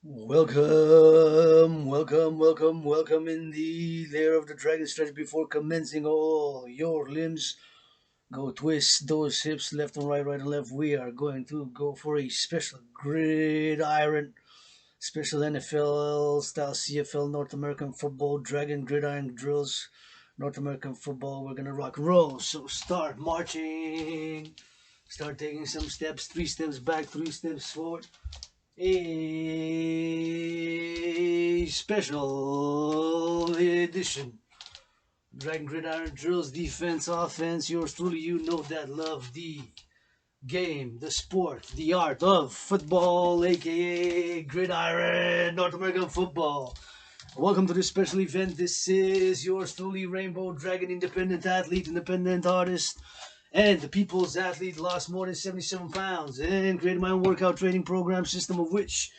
Welcome in the lair of the dragon. Stretch before commencing all your limbs. Go twist those hips left and right, right and left. We are going to go for a special gridiron, special NFL style CFL North American football dragon gridiron drills. North American football, we're gonna rock and roll. So start marching. Start taking some steps, 3 steps back, 3 steps forward. A special edition. Dragon Gridiron drills, defense, offense. Yours truly, you know that love the game, the sport, the art of football, aka Gridiron, North American football. Welcome to this special event. This is yours truly, Rainbow Dragon, independent athlete, independent artist, and the people's athlete. Lost more than 77 pounds and created my own workout training program system, of which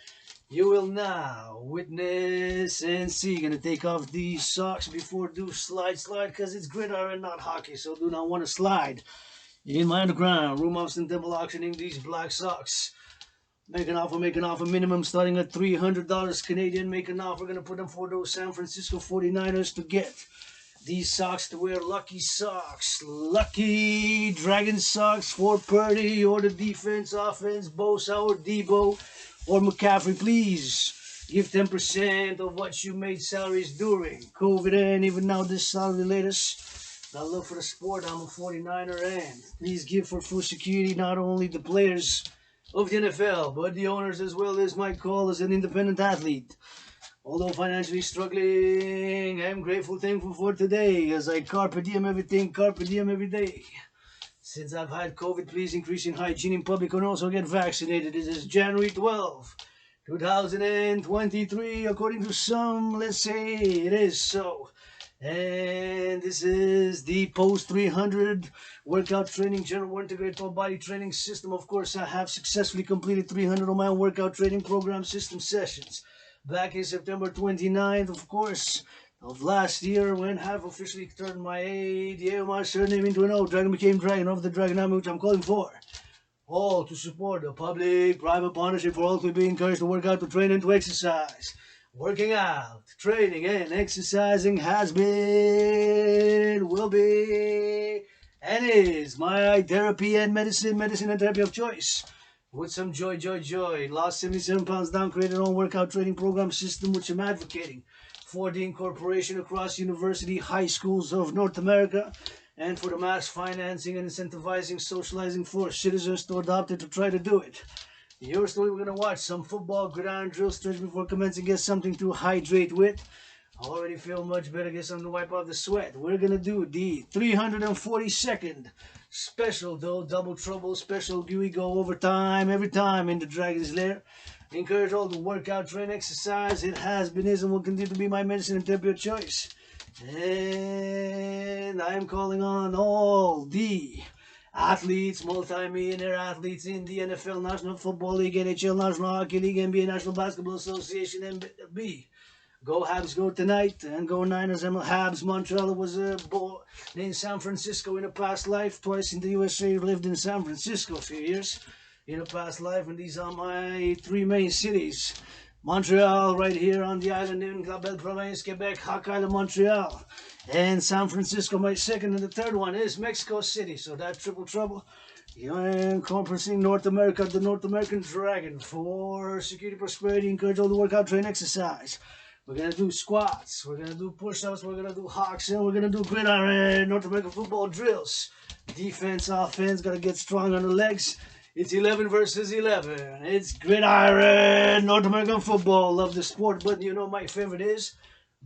you will now witness and see. Gonna take off these socks before do slide, because it's gridiron, not hockey, so do not want to slide. In my underground room, Austin Temple auctioning these black socks. Make an offer, minimum starting at $300 Canadian. Make an offer, gonna put them for those San Francisco 49ers to get these socks to wear. Lucky socks, lucky dragon socks for Purdy or the defense, offense, Bosa or Debo or McCaffrey. Please give 10% of what you made salaries during COVID and even now this salary latest. I love for the sport. I'm a 49er, and please give for full security not only the players of the NFL but the owners as well as my call as an independent athlete. Although financially struggling, I'm grateful, thankful for today as I carpe diem everything, carpe diem every day. Since I've had COVID, please increase in hygiene in public and also get vaccinated. This is January 12th, 2023, according to some, let's say it is so. And this is the post 300 workout training general integrated full body training system. Of course, I have successfully completed 300 of my own workout training program system sessions back in September 29th, of course, of last year, when I have officially turned my ADA, my surname into an O. Dragon became Dragon of the Dragon Army, which I'm calling for. All to support the public-private partnership for all to be encouraged to work out, to train, and to exercise. Working out, training, and exercising has been, will be, and is my therapy and medicine and therapy of choice. With some joy. Lost 77 pounds down, created our own workout training program system, which I'm advocating for the incorporation across university high schools of North America, and for the mass financing and incentivizing, socializing for citizens to adopt it, to try to do it. Your story, we're going to watch some football, gridiron drill stretch before commencing, get something to hydrate with. I already feel much better, get something to wipe off the sweat. We're going to do the 342nd special, though, double trouble special. Here we go, overtime, every time in the Dragon's Lair. Encourage all to work out, train, exercise. It has been, is, and will continue to be my medicine and therapy of choice. And I am calling on all the athletes, multi-millionaire athletes in the NFL, National Football League, NHL, National Hockey League, NBA, National Basketball Association, MLB. Go Habs, go tonight, and go Niners. Habs. Montreal was born in San Francisco in a past life. Twice in the USA, lived in San Francisco a few years in a past life, and these are my three main cities. Montreal, right here on the island in La Belle Province, Quebec, Hawk Island, Montreal. And San Francisco, my second, and the third one is Mexico City. So that triple trouble. Encompassing North America, the North American Dragon, for security, prosperity, encourage all the workout, train, exercise. We're going to do squats, we're going to do push-ups, we're going to do hawks, and we're going to do gridiron, North American football drills. Defense, offense, got to get strong on the legs. It's 11 versus 11. It's gridiron, North American football. Love the sport, but you know my favorite is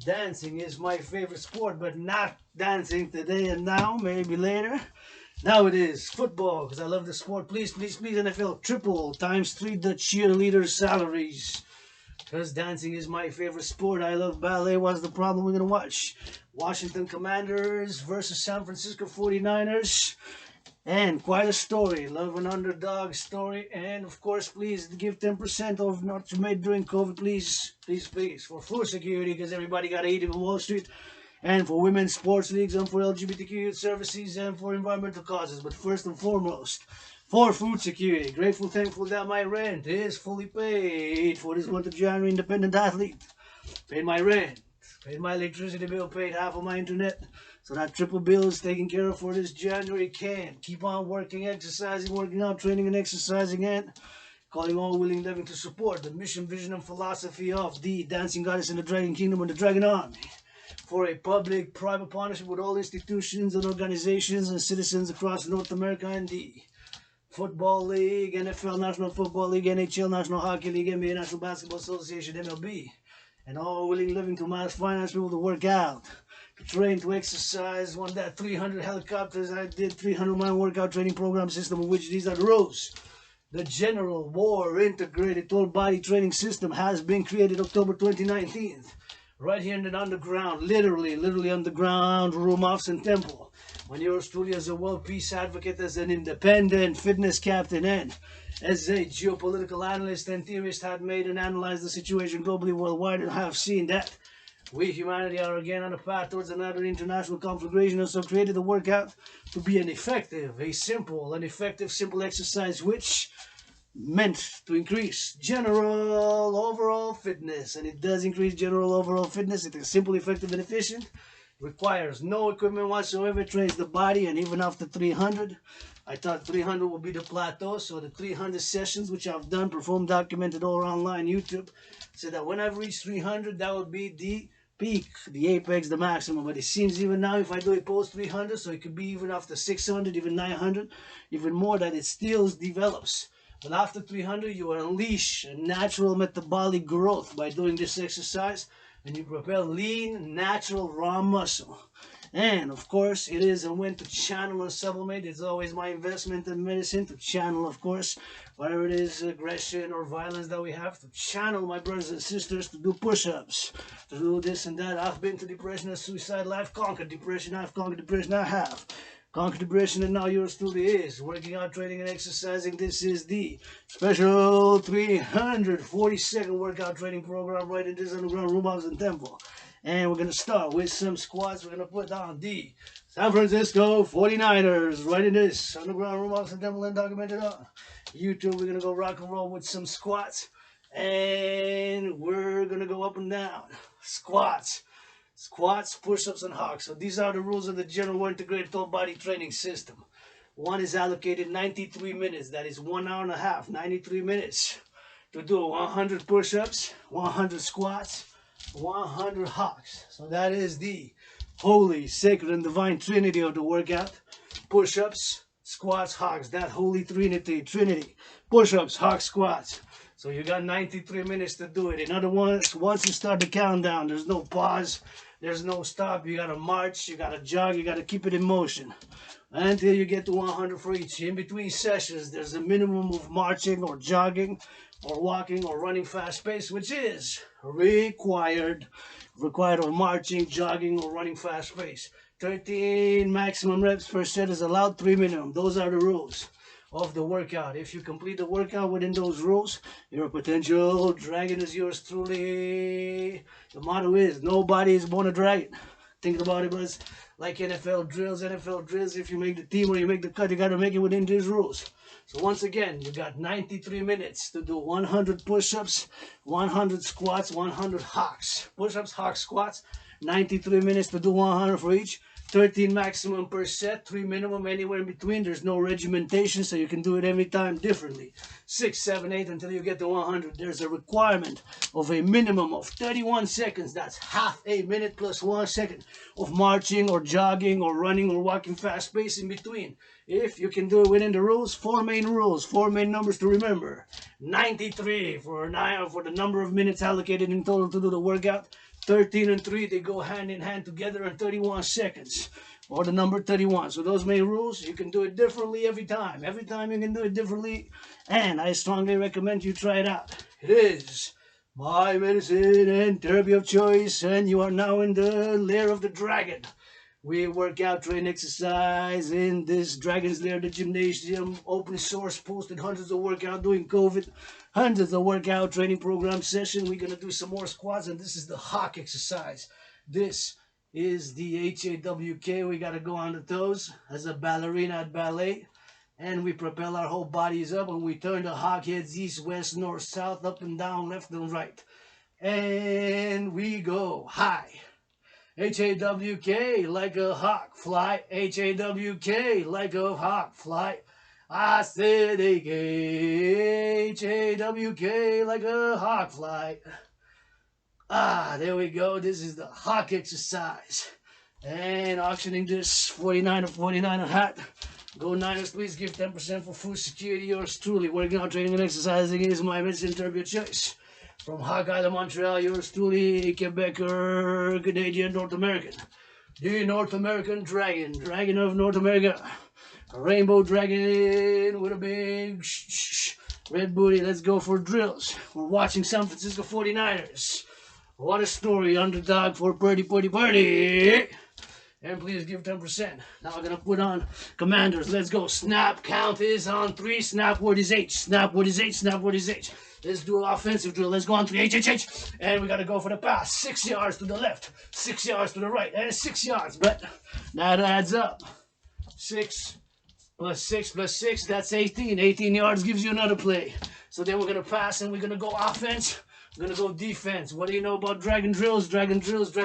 dancing. Is my favorite sport, but not dancing today and now, maybe later. Now it is football, because I love the sport. Please, NFL, triple times 3 the cheerleader salaries. Because dancing is my favorite sport. I love ballet. What's the problem? We're going to watch Washington Commanders versus San Francisco 49ers. And quite a story. Love an underdog story. And of course, please give 10% of what you made during COVID. Please, for food security, because everybody got to eat in Wall Street. And for women's sports leagues, and for LGBTQ youth services, and for environmental causes. But first and foremost, For food security, grateful, thankful that my rent is fully paid for this month of January. Independent athlete, paid my rent, paid my electricity bill, paid half of my internet. So that triple bill is taken care of for this January. Can keep on working, exercising, working out, training and exercising, and calling all willing living to support the mission, vision, and philosophy of the Dancing Goddess in the Dragon Kingdom and the Dragon Army, for a public-private partnership with all institutions and organizations and citizens across North America and the Football League, NFL, National Football League, NHL, National Hockey League, NBA, National Basketball Association, MLB, and all willing living to mass finance people to work out, to train, to exercise. One that 300 helicopters. I did 300-mile workout training program system, of which these are the rules. The General War Integrated Total Body Training System has been created October 2019, right here in the underground, literally underground room, office, and temple. When yours truly as a world peace advocate, as an independent fitness captain, and as a geopolitical analyst and theorist, had made and analyzed the situation globally, worldwide, and have seen that we, humanity, are again on a path towards another international conflagration, and so created the workout to be an effective, simple exercise which meant to increase general overall fitness. And it does increase general overall fitness. It is simple, effective, and efficient. Requires no equipment whatsoever, trains the body, and even after 300, I thought 300 would be the plateau. So the 300 sessions, which I've done, performed, documented all online, YouTube, said that when I've reached 300, that would be the peak, the apex, the maximum. But it seems even now, if I do it post 300, so it could be even after 600, even 900, even more, that it still develops. But after 300, you unleash a natural metabolic growth by doing this exercise, and you propel lean, natural, raw muscle. And of course, it is and when to channel and sublimate. It's always my investment in medicine to channel, of course, whatever it is, aggression or violence that we have, to channel my brothers and sisters to do push-ups, to do this and that. I've been to depression and suicide. I've conquered depression. I've conquered depression. I have conquered depression, and now yours truly is working out, training, and exercising. This is the special 340-second workout training program right in this underground room, house, and temple. And we're going to start with some squats. We're going to put down the San Francisco 49ers right in this underground room, house, and temple, and documented on YouTube. We're going to go rock and roll with some squats, and we're going to go up and down. Squats, push-ups, and hawks. So these are the rules of the General Integrated Total Body Training System. One is allocated 93 minutes. That is 1 hour and a half, 93 minutes to do 100 push-ups, 100 squats, 100 hawks. So that is the holy, sacred, and divine trinity of the workout. Push-ups, squats, hawks. That holy trinity. Push-ups, hawks, squats. So you got 93 minutes to do it. In other words, once you start the countdown, there's no pause, there's no stop. You gotta march, you gotta jog, you gotta keep it in motion until you get to 100 for each. In between sessions, there's a minimum of marching or jogging or walking or running fast pace, which is required of marching, jogging, or running fast pace. 13 maximum reps per set is allowed, 3 minimum. Those are the rules of the workout. If you complete the workout within those rules, your potential dragon is yours truly. The motto is, nobody is born a dragon. Think about it, but like NFL drills, if you make the team or you make the cut, you got to make it within these rules. So once again, you got 93 minutes to do 100 push-ups, 100 squats, 100 hawks. Push-ups, hawks, squats, 93 minutes to do 100 for each. 13 maximum per set, 3 minimum, anywhere in between. There's no regimentation, so you can do it every time differently. 6, 7, 8 until you get to 100. There's a requirement of a minimum of 31 seconds. That's half a minute plus 1 second of marching or jogging or running or walking fast pace in between. If you can do it within the rules, 4 main rules, 4 main numbers to remember. 93 for the number of minutes allocated in total to do the workout. 13 and 3, they go hand in hand together, and 31 seconds, or the number 31. So those main rules, you can do it differently every time. Every time you can do it differently, and I strongly recommend you try it out. It is my medicine and therapy of choice, and you are now in the lair of the dragon. We work out, train, exercise in this Dragon's Lair, the gymnasium, open source, posted hundreds of workout during COVID, hundreds of workout training program session. We're going to do some more squats, and this is the hawk exercise. This is the HAWK. We got to go on the toes as a ballerina at ballet. and we propel our whole bodies up, and we turn the hawk heads east, west, north, south, up and down, left and right. And we go high. H-A-W-K, like a hawk fly. H-A-W-K, like a hawk fly. I said H-A-W-K, like a hawk fly. There we go. This is the hawk exercise. And auctioning this 49er hat. Go Niners, please give 10% for food security. Yours truly, working out, training, and exercising is my mission. Turn your choice. From Hawk Island, Montreal, yours truly, Quebecer, Canadian, North American. The North American Dragon, Dragon of North America. A rainbow dragon with a big red booty. Let's go for drills. We're watching San Francisco 49ers. What a story, underdog for Purdy. And please give 10%. Now we're going to put on Commanders. Let's go. Snap count is on 3. Snap word is H. Snap word is H. Snap word is H. Let's do an offensive drill. Let's go on 3. H. And we got to go for the pass. 6 yards to the left. 6 yards to the right. And 6 yards. But that adds up. 6 plus 6 plus 6. That's 18. 18 yards gives you another play. So then we're going to pass and we're going to go offense. We're going to go defense. What do you know about Dragon drills? Dragon drills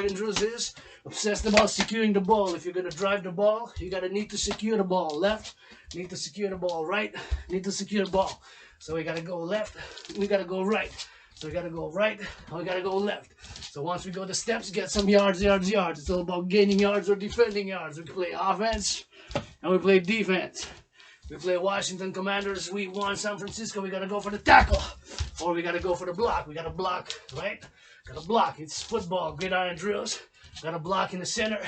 is obsessed about securing the ball. If you're going to drive the ball, you got to need to secure the ball. Left, need to secure the ball. Right, need to secure the ball. So we got to go left, we got to go right. So we got to go right, we got to go left. So once we go the steps, get some yards. It's all about gaining yards or defending yards. We play offense and we play defense. We play Washington Commanders, week 1, San Francisco. We got to go for the tackle. Or we got to go for the block. We got to block, right? Got to block. It's football, gridiron drills. Got to block in the center.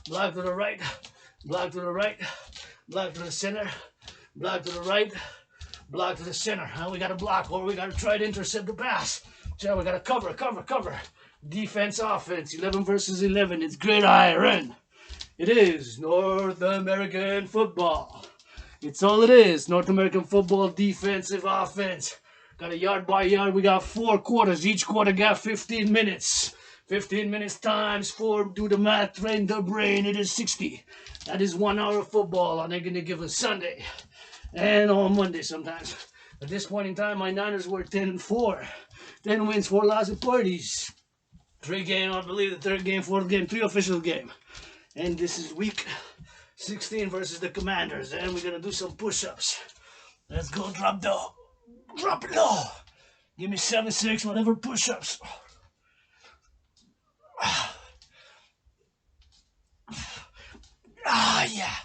Block to the right. Block to the right. Block to the center. Block to the right. Block to the center. Now we got to block. Or we got to try to intercept the pass. So we got to cover. Defense, offense. 11 versus 11. It's gridiron. It is North American football. It's all it is. North American football, defensive, offense. Got a yard by yard. We got 4 quarters. Each quarter got 15 minutes. 15 minutes times 4. Do the math. Train the brain. It is 60. That is 1 hour of football on any given Sunday. And on Monday sometimes. At this point in time, my Niners were 10-4. 10 wins, 4 losses, parties. 3 game, I believe the 3rd game, 4th game, 3 official game. And this is week 16 versus the Commanders. And we're going to do some push-ups. Let's go drop it low. Give me 7-6, whatever push-ups. Yeah.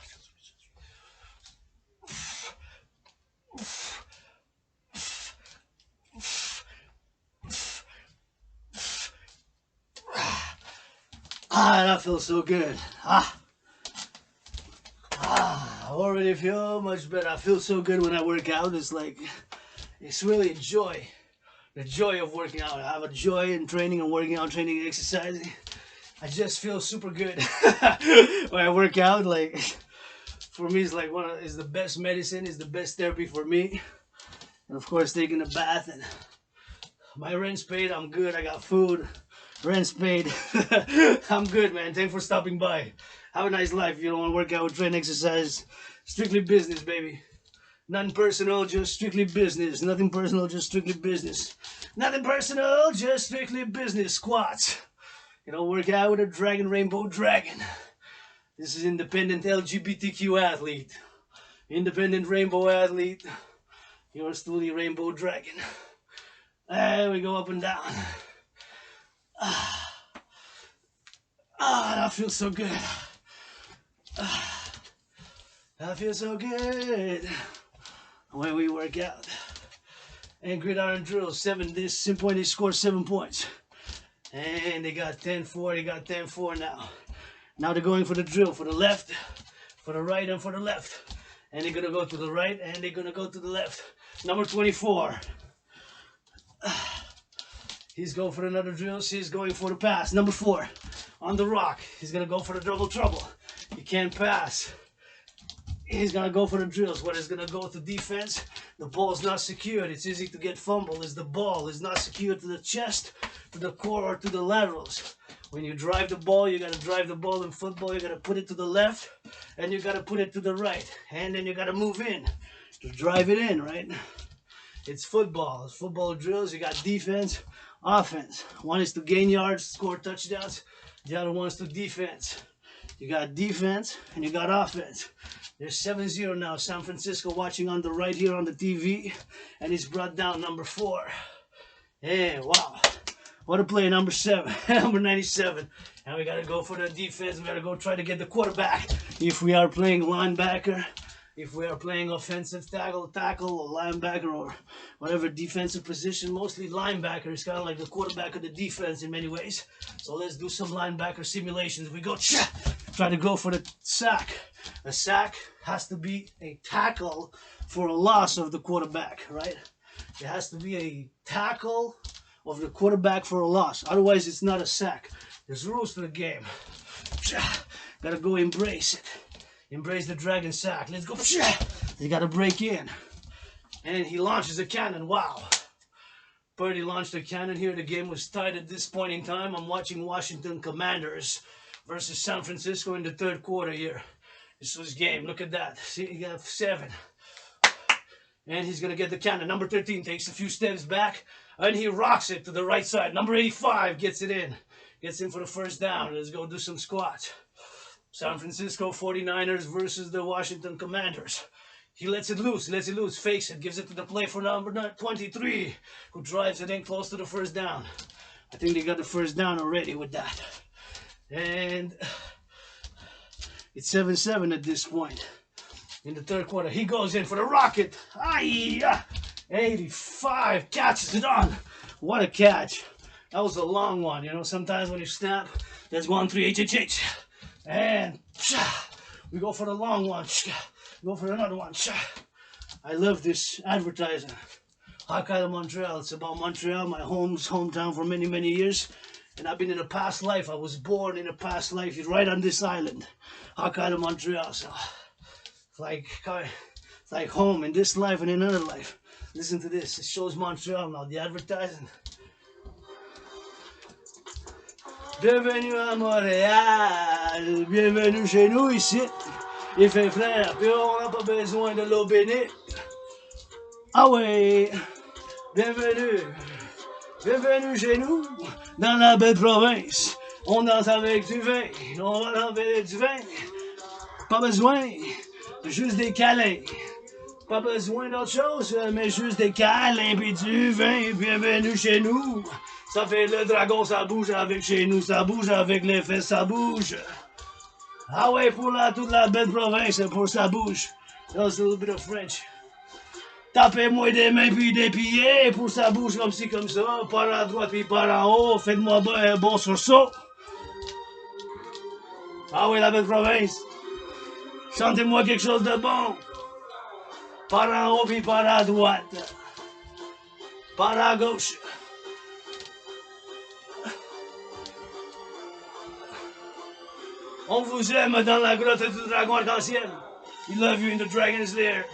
That feels so good. I already feel much better. I feel so good when I work out. It's like, it's really a joy. The joy of working out. I have a joy in training and working out, training and exercising. I just feel super good when I work out. Like, for me, it's like is the best medicine, is the best therapy for me. And of course, taking a bath and my rent's paid. I'm good. I got food. Rent's paid. I'm good, man. Thanks for stopping by. Have a nice life. If you don't want to work out, train, exercise. Strictly business, baby. Nothing personal, just strictly business. Nothing personal, just strictly business. Nothing personal, just strictly business. Squats. You know, work out with a dragon, rainbow dragon. This is independent LGBTQ athlete. Independent rainbow athlete. Yours truly, rainbow dragon. There we go, up and down. That feels so good. That feels so good when we work out. And gridiron drills, 7. This point they scored 7 points. And they got 10-4. They got 10-4 now. Now they're going for the drill, for the left, for the right, and for the left. And they're gonna go to the right, and they're gonna go to the left. Number 24. He's going for another drill. He's going for the pass. Number 4, on the rock. He's going to go for the double trouble. He can't pass. He's going to go for the drills. What is going to go to defense? The ball's not secured. It's easy to get fumbled. Is the ball is not secured to the chest, to the core, or to the laterals. When you drive the ball, you got to drive the ball in football. You got to put it to the left, and you got to put it to the right. And then you got to move in to drive it in, right? It's football. It's football drills. You got defense, offense. One is to gain yards, score touchdowns. The other one is to defense. You got defense, and you got offense. There's 7-0 now. San Francisco watching on the right here on the TV. And he's brought down number 4. Hey, wow. What a play, number 7, number 97. And we got to go for the defense. We got to go try to get the quarterback. If we are playing linebacker, if we are playing offensive tackle, or linebacker, or whatever defensive position, mostly linebacker is kind of like the quarterback of the defense in many ways. So let's do some linebacker simulations. We go, try to go for the sack. A sack has to be a tackle for a loss of the quarterback, right? It has to be a tackle of the quarterback for a loss. Otherwise, it's not a sack. There's rules to the game. Gotta go embrace it. Embrace the Dragan sack. Let's go. You gotta break in. And he launches a cannon. Wow. Purdy launched a cannon here. The game was tied at this point in time. I'm watching Washington Commanders versus San Francisco in the 3rd quarter here. This was game. Look at that. See, he got 7. And he's going to get the cannon. Number 13 takes a few steps back. And he rocks it to the right side. Number 85 gets it in. Gets in for the first down. Let's go do some squats. San Francisco 49ers versus the Washington Commanders. He lets it loose. Fakes it. Gives it to the play for number 23. Who drives it in close to the first down. I think they got the first down already with that. And it's 7-7 at this point. In the 3rd quarter, he goes in for the rocket. 85, catches it on. What a catch. That was a long one, you know. Sometimes when you snap, there's 1, 3, H. And we go for the long one. Go for another one. I love this advertising. Hawkeye of Montreal. It's about Montreal, my hometown for many, many years. And I've been in a past life. I was born in a past life right on this island. Hawkeye of Montreal. So it's like home in this life and in another life. Listen to this. It shows Montreal now. The advertising. Bienvenue à Montréal. Bienvenue chez nous ici. Il fait frais. Puis on n'a pas besoin de l'eau bénite. Ah ouais. Bienvenue. Bienvenue chez nous. Dans la belle province. On danse avec du vin. On va avec du vin. Pas besoin. Juste des câlins. Pas besoin d'autre chose, mais juste des câlins et du vin. Bienvenue chez nous. Ça fait le dragon, ça bouge avec chez nous. Ça bouge avec les fesses, ça bouge. Ah ouais, pour toute la belle province, pour ça bouge. That was a little bit of French. Tapez-moi des mains puis des pieds pour ça bouge comme ci, comme ça. Par à droite puis par en haut. Faites-moi un bon sursaut. Ah ouais, la belle province. Chantez-moi quelque chose de bon. Par en haut puis par à droite. Par à gauche. On vous aime dans la grotte du dragon arc-en-ciel. We love you in the dragon's lair.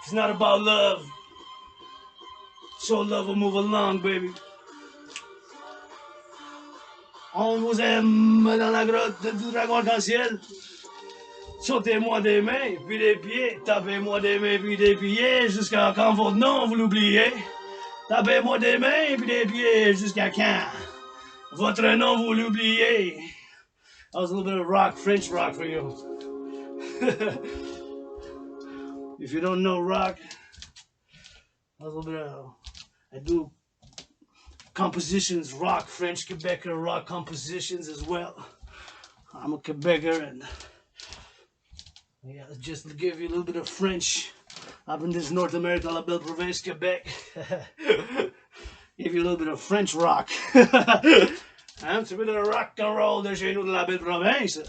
It's not about love. So love will move along, baby. On vous aime dans la grotte du dragon arc-en-ciel. Sautez-moi des mains, puis des pieds. Tapez-moi des mains, puis des pieds. Jusqu'à quand votre nom, vous l'oubliez. Tapez-moi des mains, puis des pieds. Jusqu'à quand votre nom, vous l'oubliez. That was a little bit of rock, French rock for you. If you don't know rock, that was a little bit of, I do compositions, rock, French Quebecer rock compositions as well. I'm a Quebecer, and yeah, just to give you a little bit of French up in this North America, la belle province, Quebec. Give you a little bit of French rock. Un petit peu de rock and roll de chez nous de la belle province.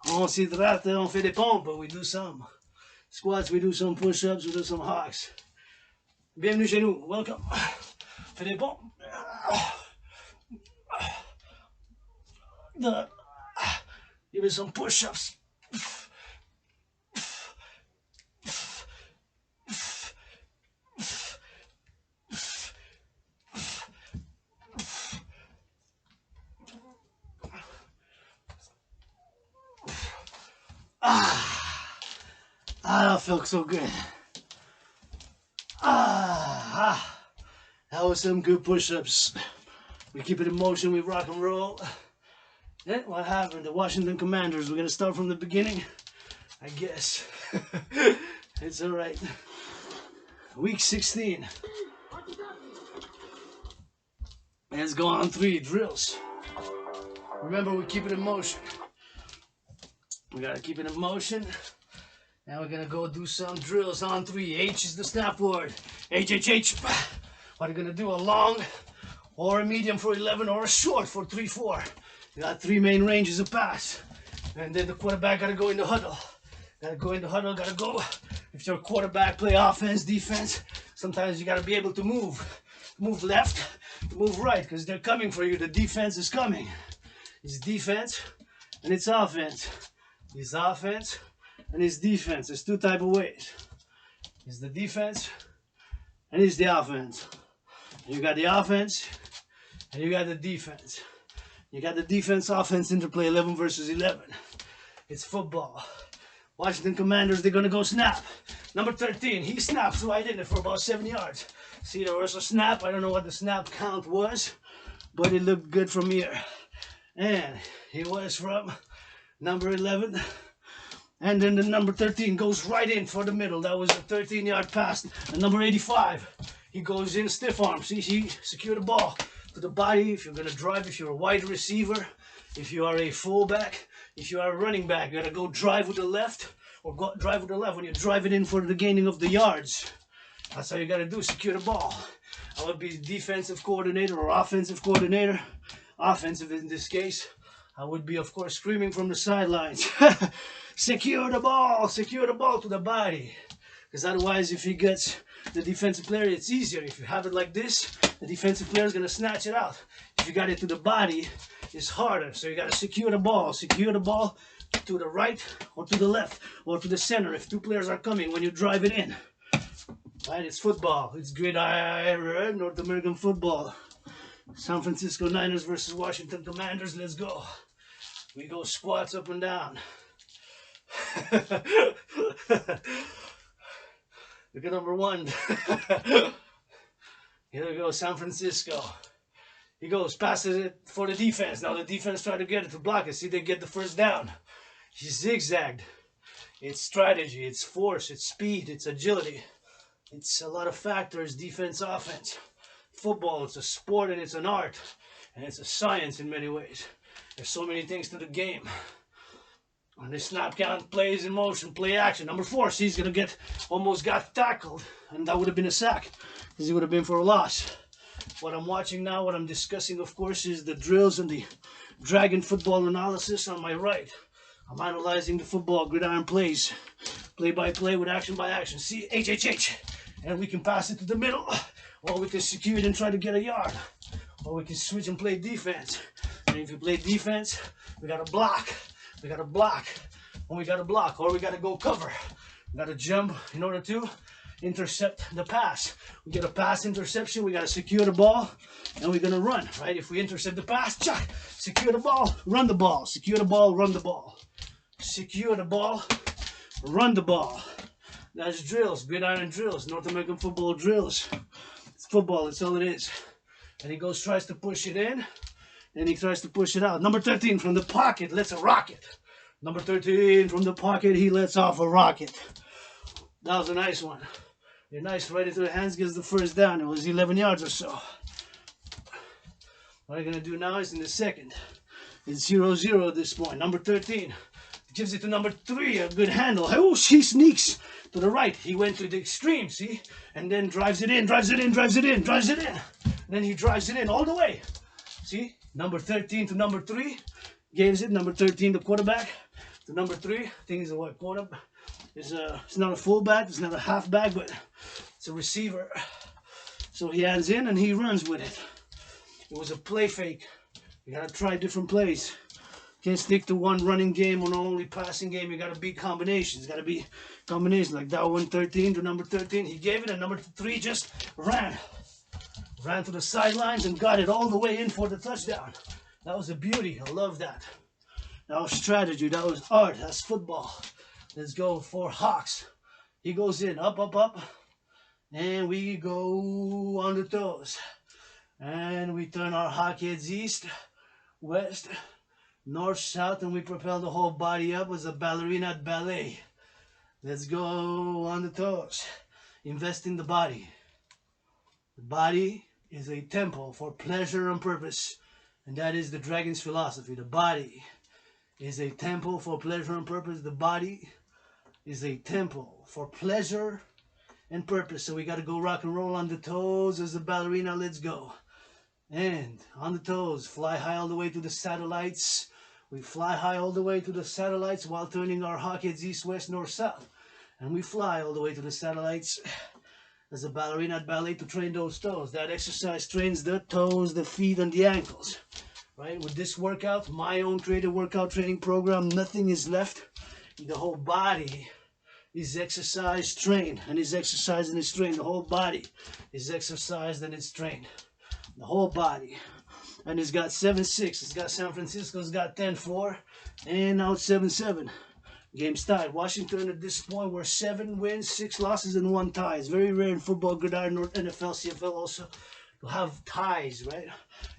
On s'hydrate, on fait des pompes, we do some squats, we do some push-ups, we do some hawks. Bienvenue chez nous, welcome. Fais des pompes. Give me some push-ups. Ah, that felt so good. That was some good push-ups. We keep it in motion, we rock and roll. Yeah, what happened? The Washington Commanders. We're gonna start from the beginning, I guess. It's all right. Week 16. Let's go on 3 drills. Remember, we keep it in motion. We gotta keep it in motion. Now we're gonna go do some drills on 3. H is the snap word. H, H, H. What are you gonna do? A long or a medium for 11 or a short for 3, 4. You got 3 main ranges of pass. And then the quarterback gotta go in the huddle. Gotta go in the huddle, gotta go. If you're a quarterback, play offense, defense. Sometimes you gotta be able to move. Move left, move right, because they're coming for you. The defense is coming. It's defense and it's offense. It's offense and it's defense. There's 2 types of ways. It's the defense and it's the offense. You got the offense and you got the defense. You got the defense offense interplay 11 versus 11. It's football. Washington Commanders, they're gonna go snap. Number 13, he snaps right in it for about 7 yards. See, there was a snap. I don't know what the snap count was, but it looked good from here. And he was from number 11. And then the number 13 goes right in for the middle. That was a 13-yard pass. And number 85, he goes in stiff arm. See, he secured the ball to the body. If you're going to drive, if you're a wide receiver, if you are a fullback, if you are a running back, you got to go drive with the left or go drive with the left when you drive it in for the gaining of the yards. That's how you got to do, secure the ball. I would be defensive coordinator or offensive coordinator. Offensive in this case. I would be, of course, screaming from the sidelines. Secure the ball to the body. Because otherwise, if he gets the defensive player, it's easier. If you have it like this, the defensive player is going to snatch it out. If you got it to the body, it's harder. So you got to secure the ball. Secure the ball to the right or to the left or to the center if 2 players are coming when you drive it in. Right, it's football. It's Gridiron, North American football. San Francisco Niners versus Washington Commanders. Let's go. We go squats up and down. Look at number 1. Here we go, San Francisco. He goes, passes it for the defense. Now the defense try to get it to block it. See, they get the first down. He zigzagged. It's strategy, it's force, it's speed, it's agility. It's a lot of factors, defense, offense. Football, it's a sport and it's an art. And it's a science in many ways. There's so many things to the game. And the snap count, plays in motion, play action. Number 4, see, he's going to get, almost got tackled. And that would have been a sack. Because he would have been for a loss. What I'm watching now, what I'm discussing, of course, is the drills and the Dragan football analysis on my right. I'm analyzing the football gridiron plays. Play by play with action by action. See, H, H, H. And we can pass it to the middle. Or we can secure it and try to get a yard. Or we can switch and play defense. And if you play defense, we got to block. We got to block. When we got to block. Or we got to go cover. We got to jump in order to intercept the pass. We get a pass interception. We got to secure the ball. And we're going to run, right? If we intercept the pass, check. Secure the ball, run the ball. Secure the ball, run the ball. Secure the ball, run the ball. That's drills, gridiron drills, North American football drills. It's football, that's all it is. And he goes, tries to push it in, and he tries to push it out. Number 13 from the pocket lets a rocket. Number 13 from the pocket, he lets off a rocket. That was a nice one. A nice right into the hands, gets the first down. It was 11 yards or so. What I'm going to do now is in the second. It's 0-0 at this point. Number 13. Gives it to number 3, a good handle. Oh, she sneaks to the right. He went to the extreme, see? And then drives it in, drives it in, drives it in, drives it in. And then he drives it in all the way. See? Number 13 to number 3. Gives it, number 13, the quarterback, to number 3. I think he's a what, quarterback? It's not a fullback, it's not a halfback, but it's a receiver. So he hands in and he runs with it. It was a play fake. You gotta try different plays. Can't stick to one running game or only passing game. You gotta be combinations. Gotta be combinations like that one 13 to number 13. He gave it, and number 3 just ran to the sidelines and got it all the way in for the touchdown. That was a beauty. I love that. That was strategy. That was art. That's football. Let's go for Hawks. He goes in, up, up, up. And we go on the toes. And we turn our hawk heads east, west, north, south, and we propel the whole body up as a ballerina at ballet. Let's go on the toes. Invest in the body. The body is a temple for pleasure and purpose. And that is the Dragon's philosophy. The body is a temple for pleasure and purpose. The body is a temple for pleasure and purpose. So we got to go rock and roll on the toes as a ballerina. Let's go. And on the toes, fly high all the way to the satellites. We fly high all the way to the satellites while turning our hawk heads east, west, north, south. And we fly all the way to the satellites as a ballerina at ballet to train those toes. That exercise trains the toes, the feet, and the ankles. Right? With this workout, my own creative workout training program, nothing is left. The whole body is exercised, trained, and is exercised and is trained. The whole body is exercised and it's trained. The whole body. And it's got 7-6. It's got San Francisco's got 10-4. And now it's 7-7. Game's tied. Washington at this point were 7 wins, 6 losses, and 1 tie. It's very rare in football, Gridiron, NFL, CFL also to have ties, right?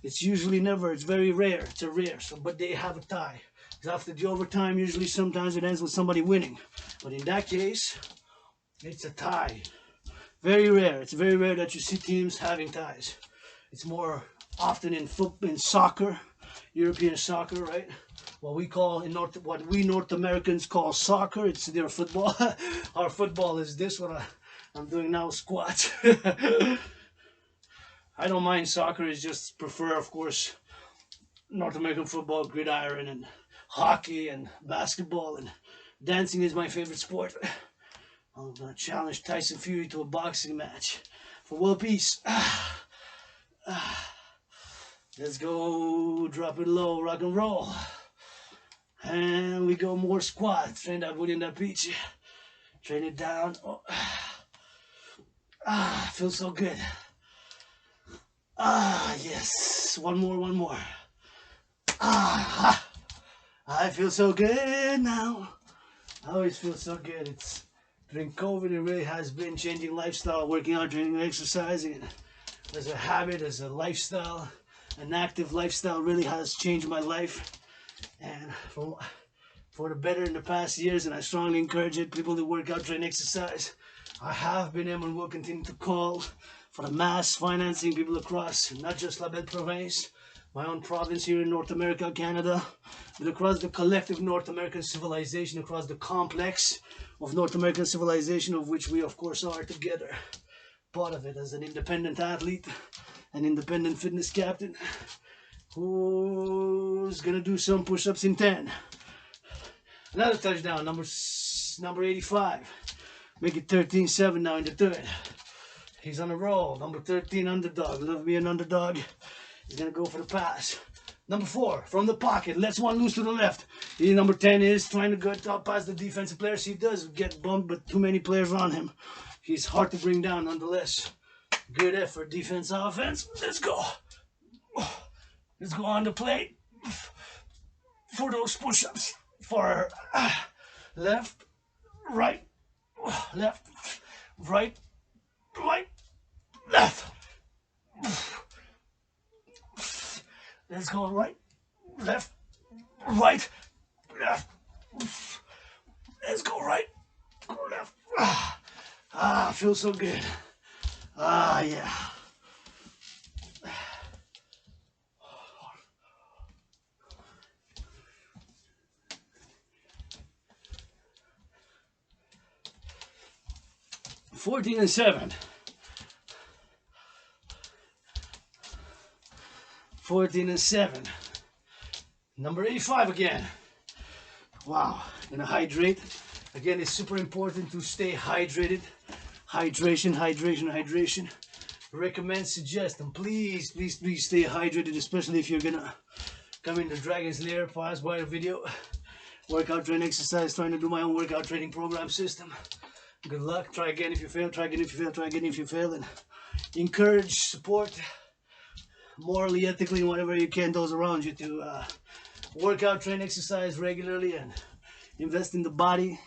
It's usually never. It's very rare. It's a rare. So, but they have a tie. Because after the overtime, usually sometimes it ends with somebody winning. But in that case, it's a tie. Very rare. It's very rare that you see teams having ties. It's more often in football, in soccer, European soccer, right? What we North Americans call soccer, it's their football. Our football is this, what I'm doing now, squats. I don't mind soccer, I just prefer, of course, North American football, gridiron, and hockey, and basketball, and dancing is my favorite sport. I'm gonna challenge Tyson Fury to a boxing match for world peace. Let's go, drop it low, rock and roll. And we go more squats. Train that wood in that beach. Train it down. Oh. Feels so good. Yes. One more. I feel so good now. I always feel so good. It's during COVID, it really has been changing lifestyle, working out, training, exercising. As a habit, as a lifestyle, an active lifestyle really has changed my life. And for the better in the past years, and I strongly encourage it, people that work out, train, exercise. I have been able and will continue to call for the mass financing people across, not just La Belle Province, my own province here in North America, Canada, but across the collective North American civilization, across the complex of North American civilization, of which we, of course, are together. Part of it as an independent athlete, an independent fitness captain, who's gonna do some push-ups in 10. Another touchdown, number 85. Make it 13-7 now in the third. He's on a roll. Number 13, underdog. Love me an underdog. He's gonna go for the pass. Number 4, from the pocket, lets one loose to the left. Number 10 is trying to get up past the defensive players. He does get bumped, but too many players on him. He's hard to bring down nonetheless. Good effort, defense, offense. Let's go. Let's go on the plate for those push-ups. For left, right, left, right, left. Let's go right, left, left. Let's go right, go left. Feels so good. Yeah. Fourteen and 7. 14 and 7. Number 85 again. Wow. Gonna hydrate. Again, it's super important to stay hydrated. Hydration. Recommend, suggest, and please stay hydrated, especially if you're gonna come in the Dragon's lair, pass by a video, workout, train, exercise, trying to do my own workout training program system. Good luck. Try again if you fail. Try again if you fail. Try again if you fail. And encourage, support, morally, ethically, whatever you can, those around you to work out, train, exercise regularly, and invest in the body.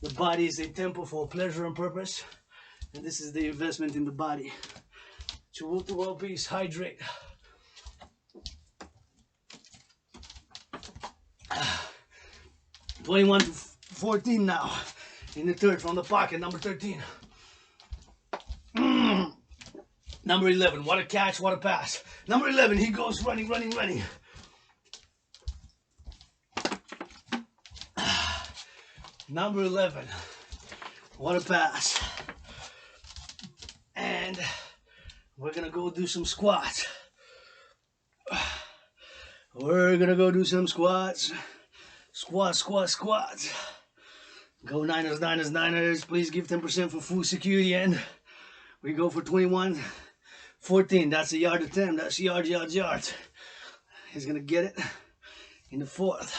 The body is a temple for pleasure and purpose, and this is the investment in the body. To world peace, hydrate. 21-14 now. In the third from the pocket, number 13. Number 11, what a catch, what a pass. Number 11, he goes running. Number 11, what a pass. And we're gonna go do some squats. We're gonna go do some squats. Squats. Go Niners. Please give 10% for food security. And we go for 21-14. That's a yard attempt. That's yard. He's gonna get it in the fourth.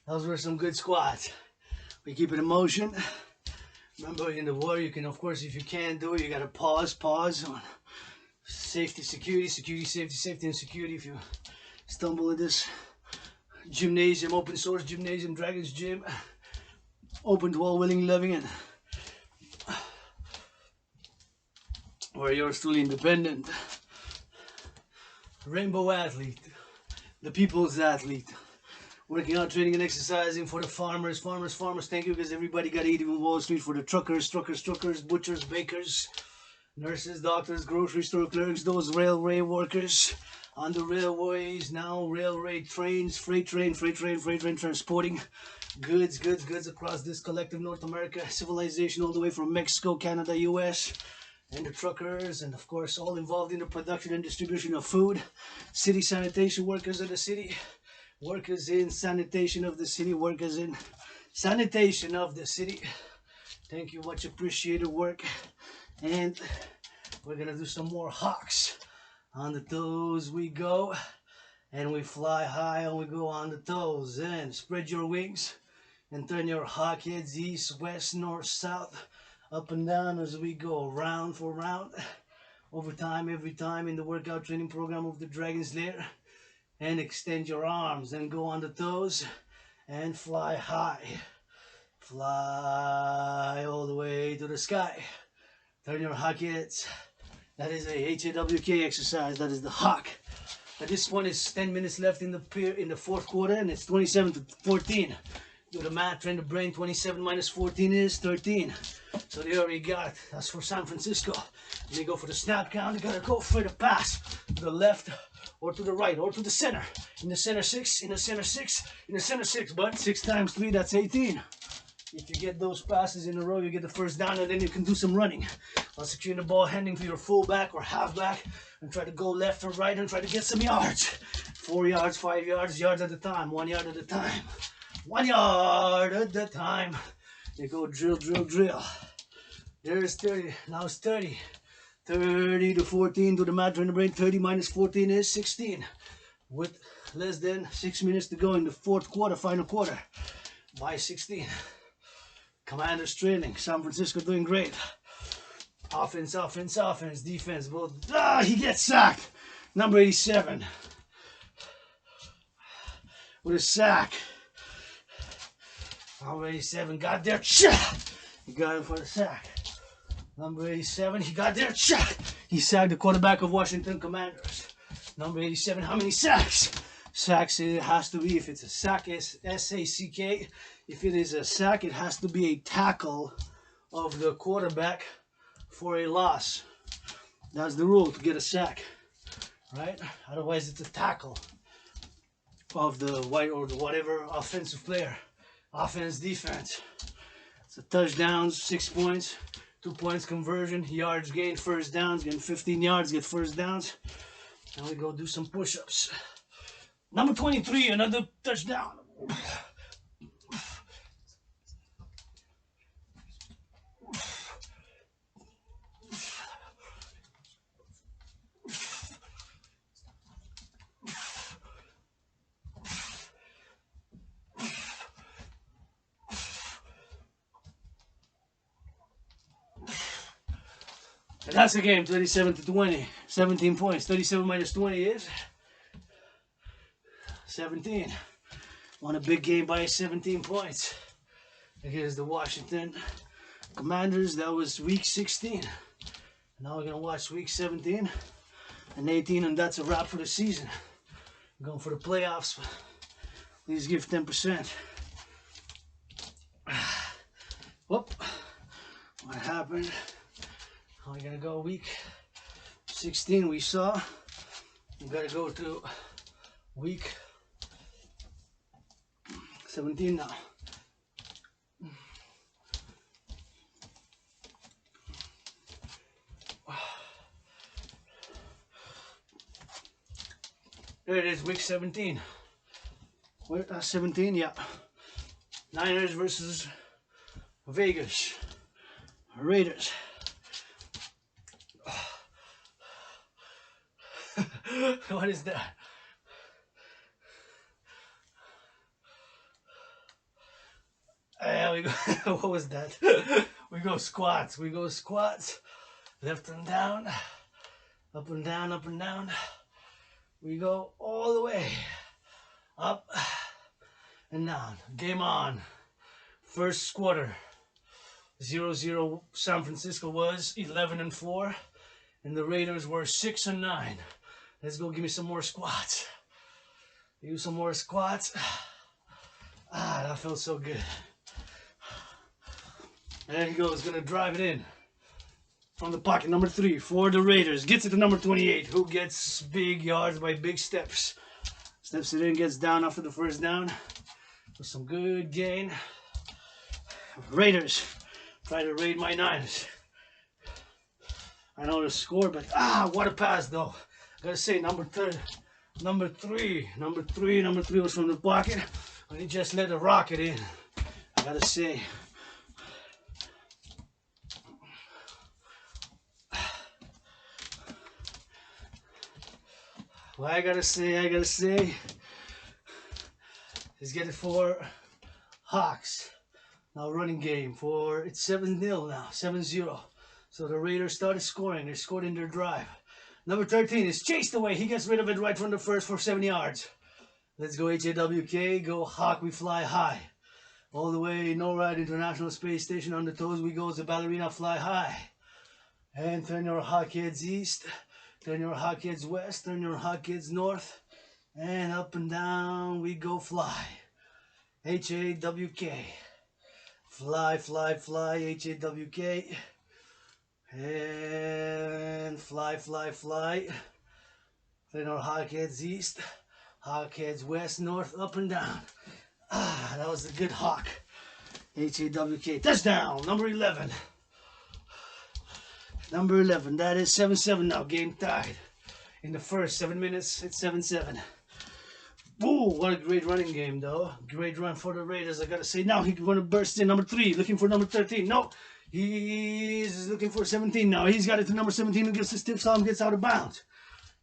Those were some good squats. We keep it in motion. Remember, in the war, you can, of course, if you can't do it, you gotta pause on safety, security, safety, and security. If you stumble at this gymnasium, open source gymnasium, Dragan's gym, open to all willing, loving, and where you're truly independent. Rainbow athlete, the people's athlete. Working out, training, and exercising for the farmers. Thank you, because everybody got to eat in Wall Street. For the truckers, butchers, bakers, nurses, doctors, grocery store clerks, those railway workers on the railways now, railway trains, freight train transporting goods across this collective North America civilization, all the way from Mexico, Canada, US, and the truckers, and of course all involved in the production and distribution of food. City sanitation workers of the city. Workers in sanitation of the city, workers in sanitation of the city. Thank you, much appreciated work. And we're gonna do some more hawks. On the toes we go, and we fly high, and we go on the toes. And spread your wings and turn your hawk heads east, west, north, south, up and down as we go round for round. Over time, every time in the workout training program of the Dragon's Lair. And extend your arms and go on the toes and fly high. Fly all the way to the sky. Turn your hawk heads. That is a HAWK exercise. That is the hawk. At this point, it's 10 minutes left in the fourth quarter, and it's 27-14. Do the math, train the brain. 27 minus 14 is 13. So there we got. That's for San Francisco. And they go for the snap count. You gotta go for the pass to the left, or to the right, or to the center. In the center 6, in the center 6, in the center 6. But 6 times 3, that's 18. If you get those passes in a row, you get the first down, and then you can do some running while securing the ball, handing to your fullback or halfback, and try to go left or right and try to get some yards. 4 yards, 5 yards, yards at a time, 1 yard at a time. 1 yard at a time. You go drill. There's 30. Now it's 30. 30-14 to the mat, train the brain. 30 minus 14 is 16. With less than 6 minutes to go in the fourth quarter, final quarter. By 16. Commanders trailing. San Francisco doing great. Offense, defense. Both. He gets sacked. Number 87. With a sack. Number 87 got there. He got him for the sack. Number 87, he got there. He sacked the quarterback of Washington Commanders. Number 87, how many sacks? Sacks, it has to be, if it's a sack, S-A-C-K. If it is a sack, it has to be a tackle of the quarterback for a loss. That's the rule to get a sack, right? Otherwise, it's a tackle of the white or the whatever offensive player. Offense, defense. It's a touchdown, 6 points. 2 points conversion, yards gained, first downs, getting 15 yards, get first downs. And we go do some push-ups. Number 23, another touchdown. And that's the game, 27-20, 17 points. 37 minus 20 is 17. Won a big game by 17 points against the Washington Commanders. That was week 16. Now we're going to watch week 17 and 18, and that's a wrap for the season. Going for the playoffs. Please give 10%. Whoop. What happened? We're going to go week 16 we saw. We got to go to week 17 now. There it is, week 17. Where, 17, yeah. Niners versus Vegas Raiders. What is that? There we go. What was that? We go squats. We go squats. Left and down. Up and down, up and down. We go all the way. Up and down. Game on. First quarter. 0-0. San Francisco was 11-4. And the Raiders were 6-9. Let's go give me some more squats. Do some more squats. That felt so good. There he goes, gonna drive it in. From the pocket, number 3 for the Raiders. Gets it to number 28, who gets big yards by big steps. Steps it in, gets down after the first down. With some good gain. Raiders try to raid my Niners. I know the score, but what a pass though. Gotta say, number 3 was from the pocket, and he just let the rocket in. I gotta say. Well, I gotta say, let's get it for Hawks. Now running game for, it's 7-0 now, 7-0. So the Raiders started scoring. They scored in their drive. Number 13 is chased away. He gets rid of it right from the first for 7 yards. Let's go HAWK, go Hawk, we fly high. All the way, NORAD, International Space Station, on the toes we go, the ballerina fly high. And turn your Hawk heads east, turn your Hawk heads west, turn your Hawk heads north, and up and down we go fly. HAWK. Fly, fly, fly, HAWK. And fly, fly, fly. Then our Hawk heads east, Hawk heads west, north, up and down. That was a good Hawk. HAWK. Touchdown, number 11. Number 11. That is 7-7 now. Game tied. In the first 7 minutes, it's 7-7. Ooh, what a great running game, though. Great run for the Raiders, I gotta say. Now he's going to burst in. Number 3, looking for number 13. No. He's looking for 17 now. He's got it to number 17 and gets the stiff arm, gets out of bounds.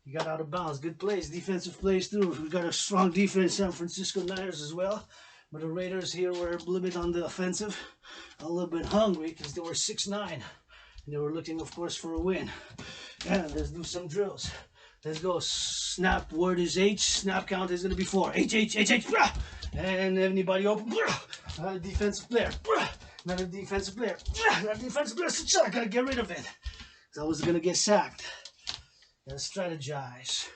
He got out of bounds. Good plays, defensive plays too. We got a strong defense, San Francisco Niners as well. But the Raiders here were a little bit on the offensive, a little bit hungry because they were 6-9. And they were looking, of course, for a win. Yeah, let's do some drills. Let's go. Snap, word is H. Snap count is going to be 4. H, H, H, H. And anybody open. Another defensive player. Another defensive player. Another defensive player. I got to get rid of it. Because I was going to get sacked. Got to strategize.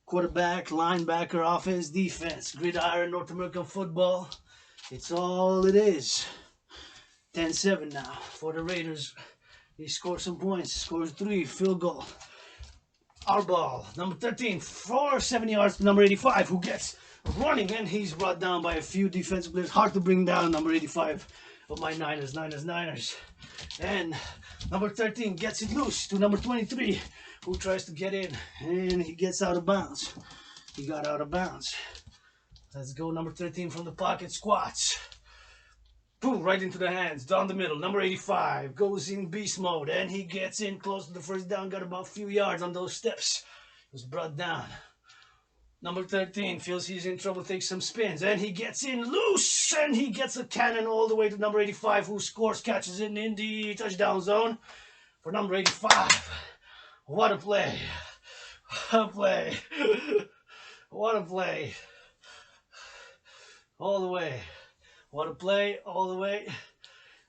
Quarterback, linebacker, offense, defense. Gridiron, North American football. It's all it is. 10-7 now for the Raiders. He scored some points. Scores 3. Field goal. Our ball. Number 13. 470 yards to number 85. Who gets running. And he's brought down by a few defensive players. Hard to bring down number 85 of my Niners. And number 13 gets it loose to number 23. Who tries to get in. And he gets out of bounds. He got out of bounds. Let's go number 13 from the pocket. Squats. Boom, right into the hands, down the middle. Number 85 goes in beast mode, and he gets in close to the first down. Got about a few yards on those steps. Was brought down. Number 13 feels he's in trouble, takes some spins, and he gets in loose, and he gets a cannon all the way to number 85, who scores, catches it in the touchdown zone for number 85. What a play. What a play. What a play. all the way. Want to play all the way?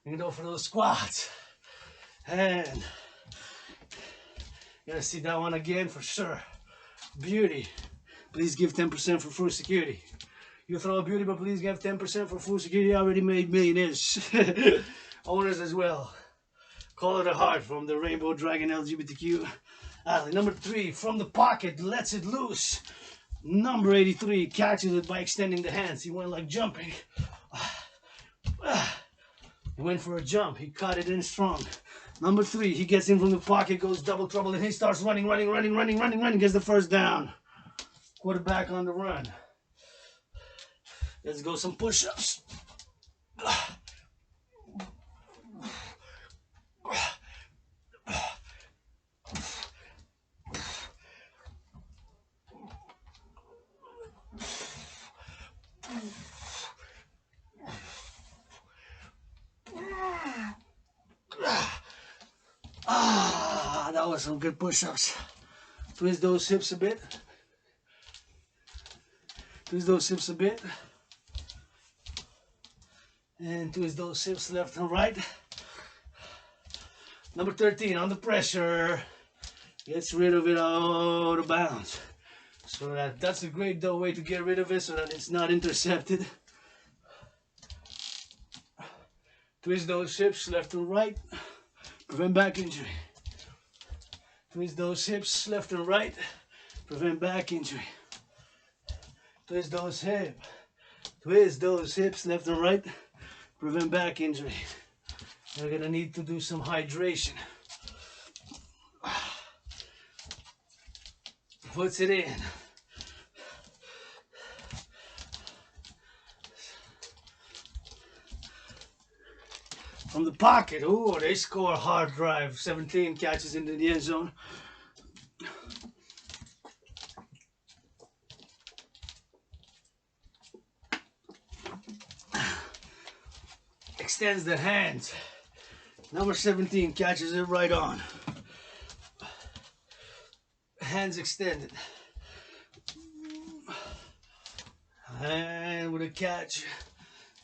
You go for those squats. And you gotta see that one again for sure. Beauty. Please give 10% for food security. You throw a beauty, but please give 10% for food security. I already made millionaires. Owners as well. Call it a heart from the Rainbow Dragan LGBTQ athlete. Number 3, from the pocket, lets it loose. Number 83, catches it by extending the hands. He went like jumping. He went for a jump. He caught it in strong. Number 3, he gets in from the pocket, goes double trouble, and he starts running, gets the first down. Quarterback on the run. Let's go some push-ups. That was some good push-ups. Twist those hips a bit. Twist those hips a bit. And twist those hips left and right. Number 13, under pressure. Gets rid of it out of bounds. So that's a great way to get rid of it so that it's not intercepted. Twist those hips left and right. Prevent back injury. Twist those hips left and right. Prevent back injury. Twist those hips. Twist those hips left and right. Prevent back injury. You're gonna need to do some hydration. Puts it in. From the pocket, ooh, they score a hard drive. 17 catches into the end zone. Extends the hands. Number 17 catches it right on. Hands extended. And with a catch,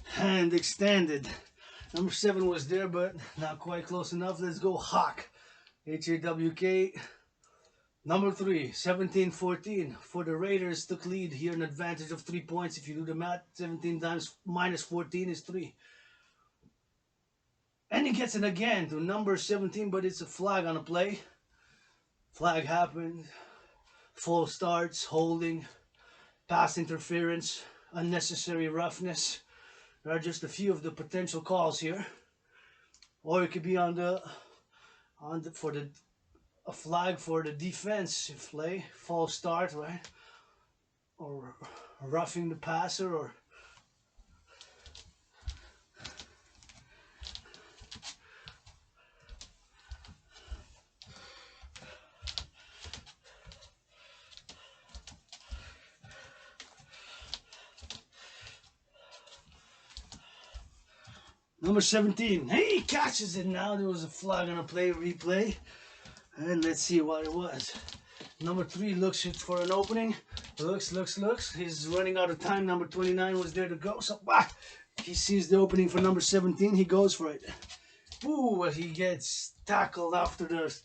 hand extended. Number 7 was there, but not quite close enough. Let's go Hawk. H-A-W-K. Number 3, 17-14. For the Raiders, took lead here, an advantage of 3 points. If you do the math, 17 times minus 14 is 3. And he gets it again to number 17, but it's a flag on a play. Flag happened. False starts, holding, pass interference, unnecessary roughness. There are just a few of the potential calls here. Or it could be a flag for the defensive play, false start, right? Or roughing the passer, or number 17, he catches it now. There was a flag on a replay. And let's see what it was. Number 3 looks for an opening. Looks. He's running out of time. Number 29 was there to go. So, he sees the opening for number 17. He goes for it. Ooh, he gets tackled after the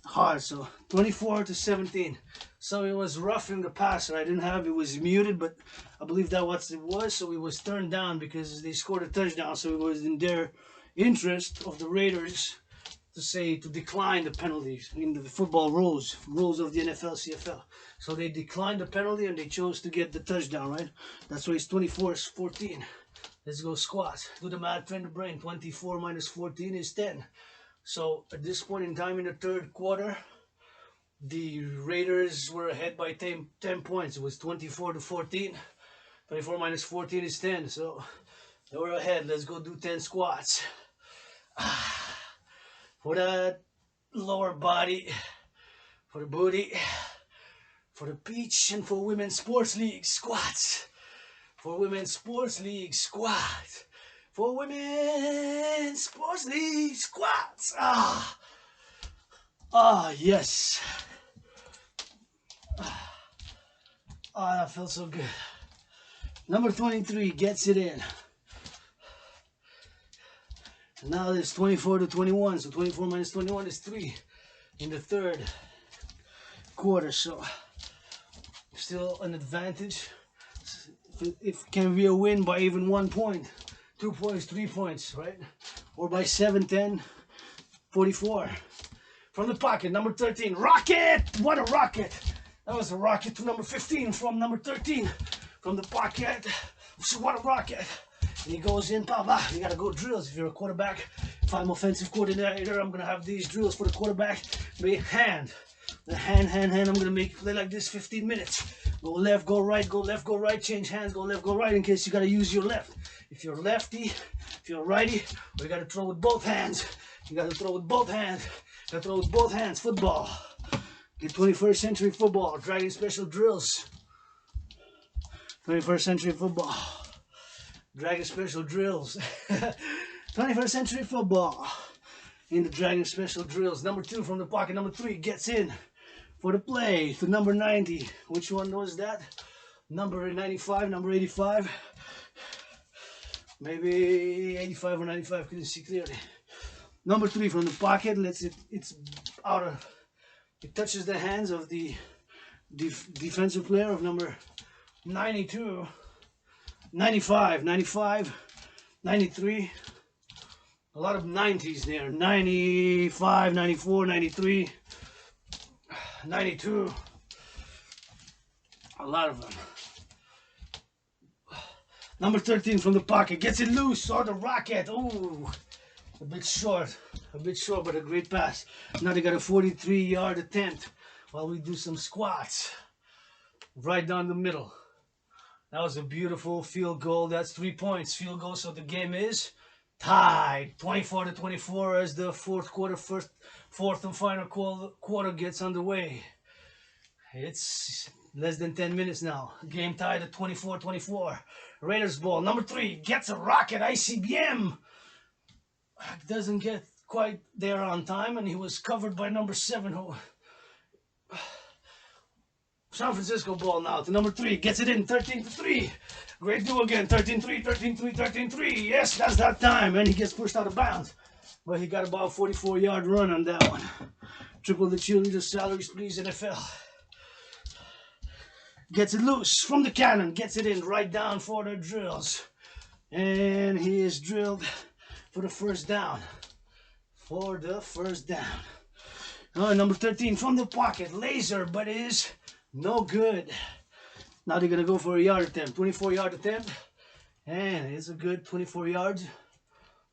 hard. So, 24-17. So, it was roughing the passer. I didn't have it. Was muted, but I believe that what it was. So, it was turned down because they scored a touchdown. So, it was in their interest of the Raiders to decline the penalties in the football rules of the NFL, CFL. So they declined the penalty and they chose to get the touchdown, right? That's why it's 24-14. Let's go squats. Do the math, train the brain. 24 minus 14 is 10. So at this point in time in the third quarter, the Raiders were ahead by 10 points. It was 24-14. 24 minus 14 is 10. So they were ahead. Let's go do 10 squats. For the lower body, for the booty, for the peach, and for women's sports league squats. For women's sports league squats. For women's sports league squats. Yes. That felt so good. Number 23 gets it in. And now it's 24 to 21. So 24 minus 21 is 3 in the third quarter. So still an advantage. It can be a win by even 1 point, 2 points, 3 points, right? Or by 7, 10, 44. From the pocket, number 13, rocket! What a rocket! That was a rocket to number 15 from number 13. From the pocket, so what a rocket! And he goes in, blah, blah. You gotta go drills if you're a quarterback. If I'm offensive coordinator, I'm gonna have these drills for the quarterback. Be hand. The hand. I'm gonna make you play like this 15 minutes. Go left, go right, go left, go right, change hands, go left, go right in case you gotta use your left. If you're lefty, if you're righty, you gotta throw with both hands. You gotta throw with both hands. You gotta throw with both hands. Football. Get 21st century football. Dragan special drills. 21st century football. Dragan special drills. 21st century football. In the Dragan special drills. Number 2 from the pocket. Number 3 gets in for the play to number 90. Which one was that? Number 95, number 85. Maybe 85 or 95, couldn't see clearly. Number 3 from the pocket, it's out of, it touches the hands of the defensive player of number 92, 95, 93. A lot of 90s there. 95, 94, 93, 92. A lot of them. Number 13 from the pocket. Gets it loose. Or the rocket. Ooh. A bit short, but a great pass. Now they got a 43-yard attempt while we do some squats. Right down the middle. That was a beautiful field goal. That's 3 points. Field goal, so the game is tied. 24 to 24 as the fourth and final quarter gets underway. It's less than 10 minutes now. Game tied at 24-24. Raiders ball. Number 3 gets a rocket. ICBM. Doesn't get quite there on time, and he was covered by number 7 who San Francisco ball now to number 3, gets it in, 13-3. Great do again, 13-3, 13-3, 13-3. Yes, that's that time, and he gets pushed out of bounds, but he got about a 44-yard run on that one. Triple the cheerleader salaries, please, NFL. Gets it loose from the cannon, gets it in right down for the drills, and he is drilled for the first down. Number 13 from the pocket, laser, but it is no good. Now they're gonna go for a yard attempt, 24-yard attempt, and it's a good 24 yards.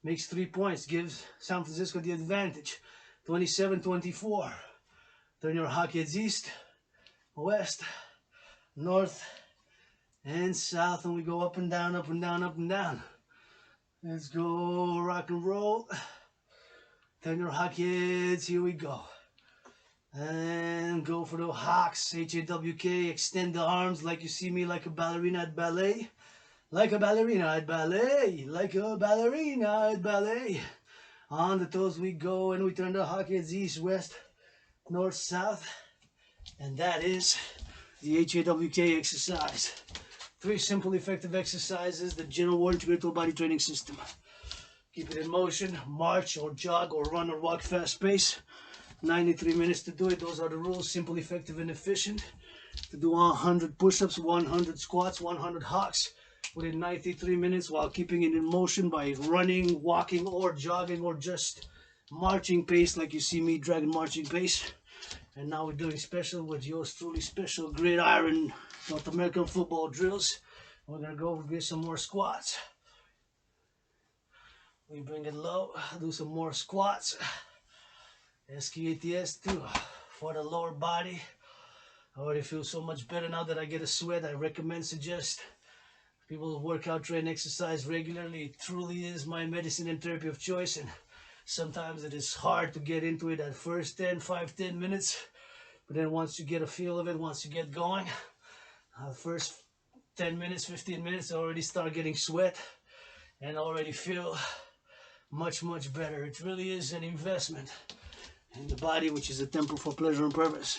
Makes 3 points, gives San Francisco the advantage. 27-24. Turn your hockey heads east, west, north, and south, and we go up and down, up and down, up and down. Let's go rock and roll. Turn your hockey heads, here we go. And go for the Hawks, H-A-W-K, extend the arms like you see me, like a ballerina at ballet. Like a ballerina at ballet, like a ballerina at ballet. On the toes we go, and we turn the hockey heads east, west, north, south. And that is the H-A-W-K exercise. 3 simple, effective exercises, the General War Integrated Body Training System. Keep it in motion, march or jog or run or walk fast pace. 93 minutes to do it. Those are the rules, simple, effective, and efficient. To do 100 push-ups, 100 squats, 100 hawks within 93 minutes while keeping it in motion by running, walking, or jogging, or just marching pace like you see me, Dragan marching pace. And now we're doing special with yours truly special Gridiron North American football drills. We're gonna go get some more squats. We bring it low, do some more squats. SQATS too for the lower body. I already feel so much better now that I get a sweat. I suggest people work out, train, exercise regularly. It truly is my medicine and therapy of choice, and sometimes it is hard to get into it at first 5-10 minutes, but then once you get a feel of it, once you get going, first 10 minutes, 15 minutes, I already start getting sweat and already feel much better. It really is an investment in the body, which is a temple for pleasure and purpose.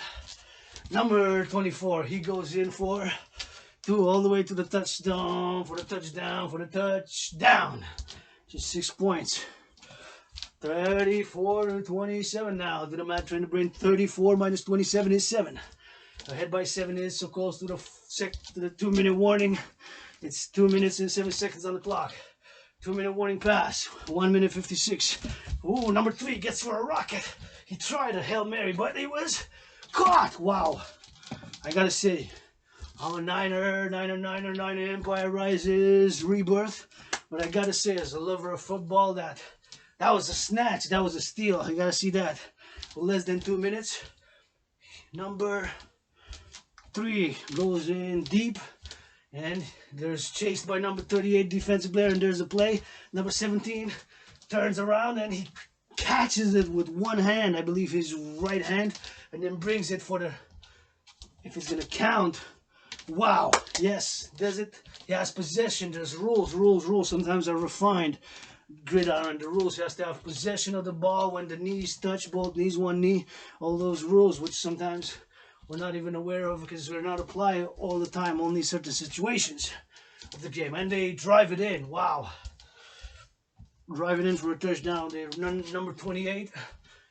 Number 24, he goes in for 2 all the way to the touchdown, for the touchdown, for the touchdown. Just 6 points. 34 to 27 now. Do the math, trying to bring 34 minus 27 is 7. Ahead by 7 is so close to the 2-minute warning. It's 2 minutes and 7 seconds on the clock. 2-minute warning pass. 1 minute 56. Ooh, number 3 gets for a rocket. He tried a Hail Mary, but he was caught. Wow. I gotta say, I'm a Niner Empire Rises Rebirth. But I gotta say, as a lover of football, that was a snatch. That was a steal. I gotta see that. For less than 2 minutes. Number 3 goes in deep. And there's chased by number 38 defensive player, and there's a play. Number 17 turns around and he catches it with one hand, I believe his right hand, and then brings it for the, if it's gonna count. Wow, yes, does it? He has possession. There's rules. Sometimes are refined. Gridiron, the rules, he has to have possession of the ball when the knees touch, both knees, one knee. All those rules, which sometimes we're not even aware of because we're not applying all the time, only certain situations of the game. And they drive it in. Wow. Drive it in for a touchdown. Number 28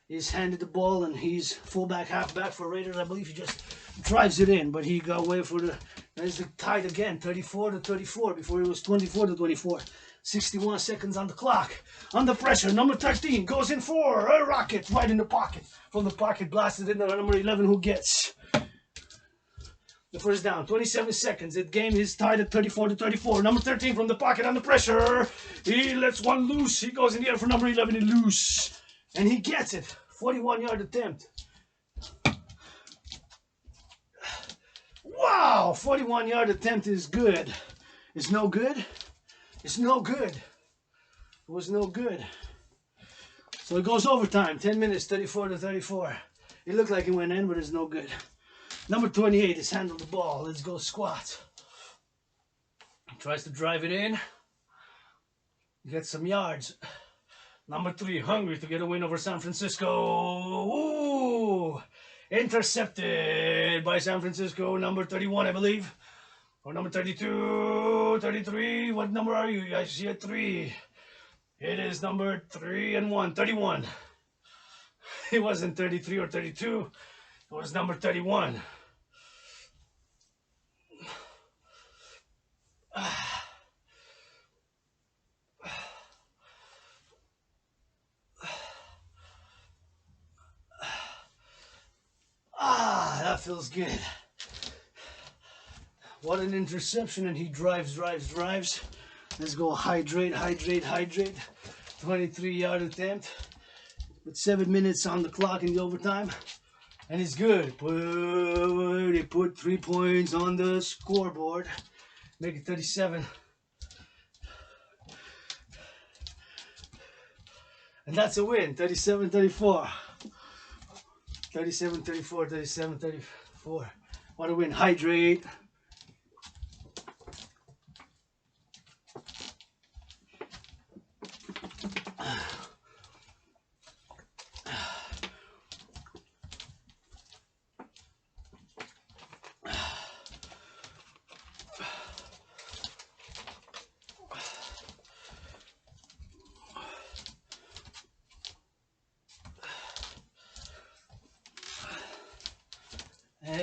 is handed the ball, and he's fullback, halfback for Raiders. I believe he just drives it in, but he got away for the, there's the tied again, 34 to 34, before it was 24 to 24. 61 seconds on the clock. Under pressure, number 13 goes in for a rocket right in the pocket. From the pocket, blasted into number 11, who gets the first down. 27 seconds. The game is tied at 34 to 34. Number 13 from the pocket under pressure. He lets one loose. He goes in the air for number 11 and loose. And he gets it. 41-yard attempt. Wow! 41-yard attempt is good. It's no good. It's no good. It was no good. So it goes overtime. 10 minutes, 34 to 34. It looked like it went in, but it's no good. Number 28 has handled the ball. Let's go squat. Tries to drive it in. Get some yards. Number 3, hungry to get a win over San Francisco. Ooh! Intercepted by San Francisco. Number 31, I believe. Or number 32, 33. What number are you? I see a 3. It is number 3 and 1. 31. It wasn't 33 or 32. It was number 31. That feels good. What an interception, and he drives. Let's go hydrate. 23-yard attempt with 7 minutes on the clock in the overtime. And it's good. They put 3 points on the scoreboard. Make it 37. And that's a win. 37-34. 37-34, 37-34. What a win. Hydrate. And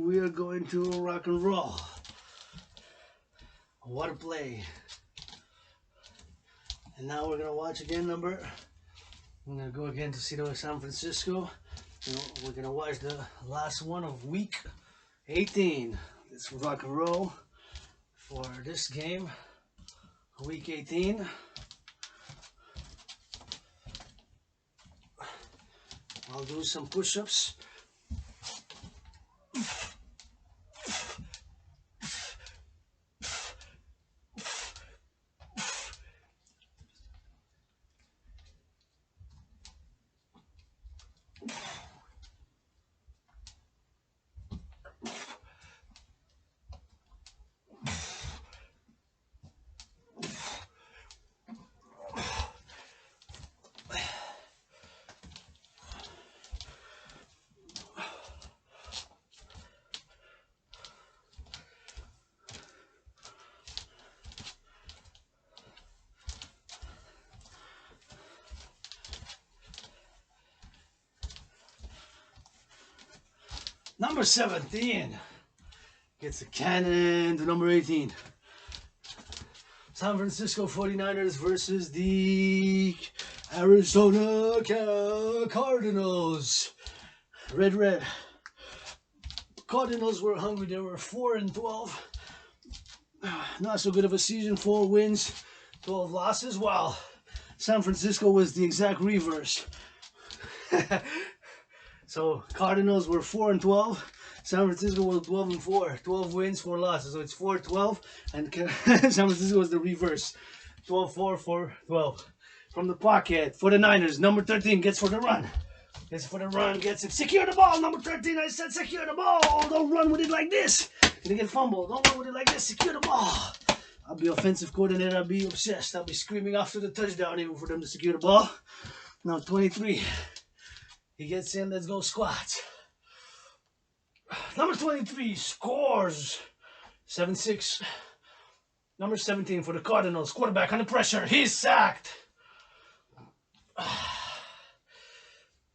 we're going to rock and roll. What a play. And now we're going to watch again I'm going to go again to see the San Francisco. We're going to watch the last one of week 18. Let's rock and roll for this game. Week 18. I'll do some push-ups. Number 17 gets a cannon to number 18. San Francisco 49ers versus the Arizona Cardinals. Red. Cardinals were hungry. They were 4-12. Not so good of a season. 4 wins, 12 losses. While San Francisco was the exact reverse. So Cardinals were 4-12. San Francisco was 12-4. 12 wins, 4 losses. So it's 4-12, and San Francisco was the reverse. 12-4, 4-12. From the pocket for the Niners, number 13 gets for the run. Gets for the run, gets it. Secure the ball, number 13. I said secure the ball. Don't run with it like this. Gonna get fumbled. Don't run with it like this. Secure the ball. I'll be offensive coordinator. I'll be obsessed. I'll be screaming after the touchdown even for them to secure the ball. Now 23. He gets in. Let's go squats. Number 23 scores. 7-6. Number 17 for the Cardinals. Quarterback under pressure. He's sacked.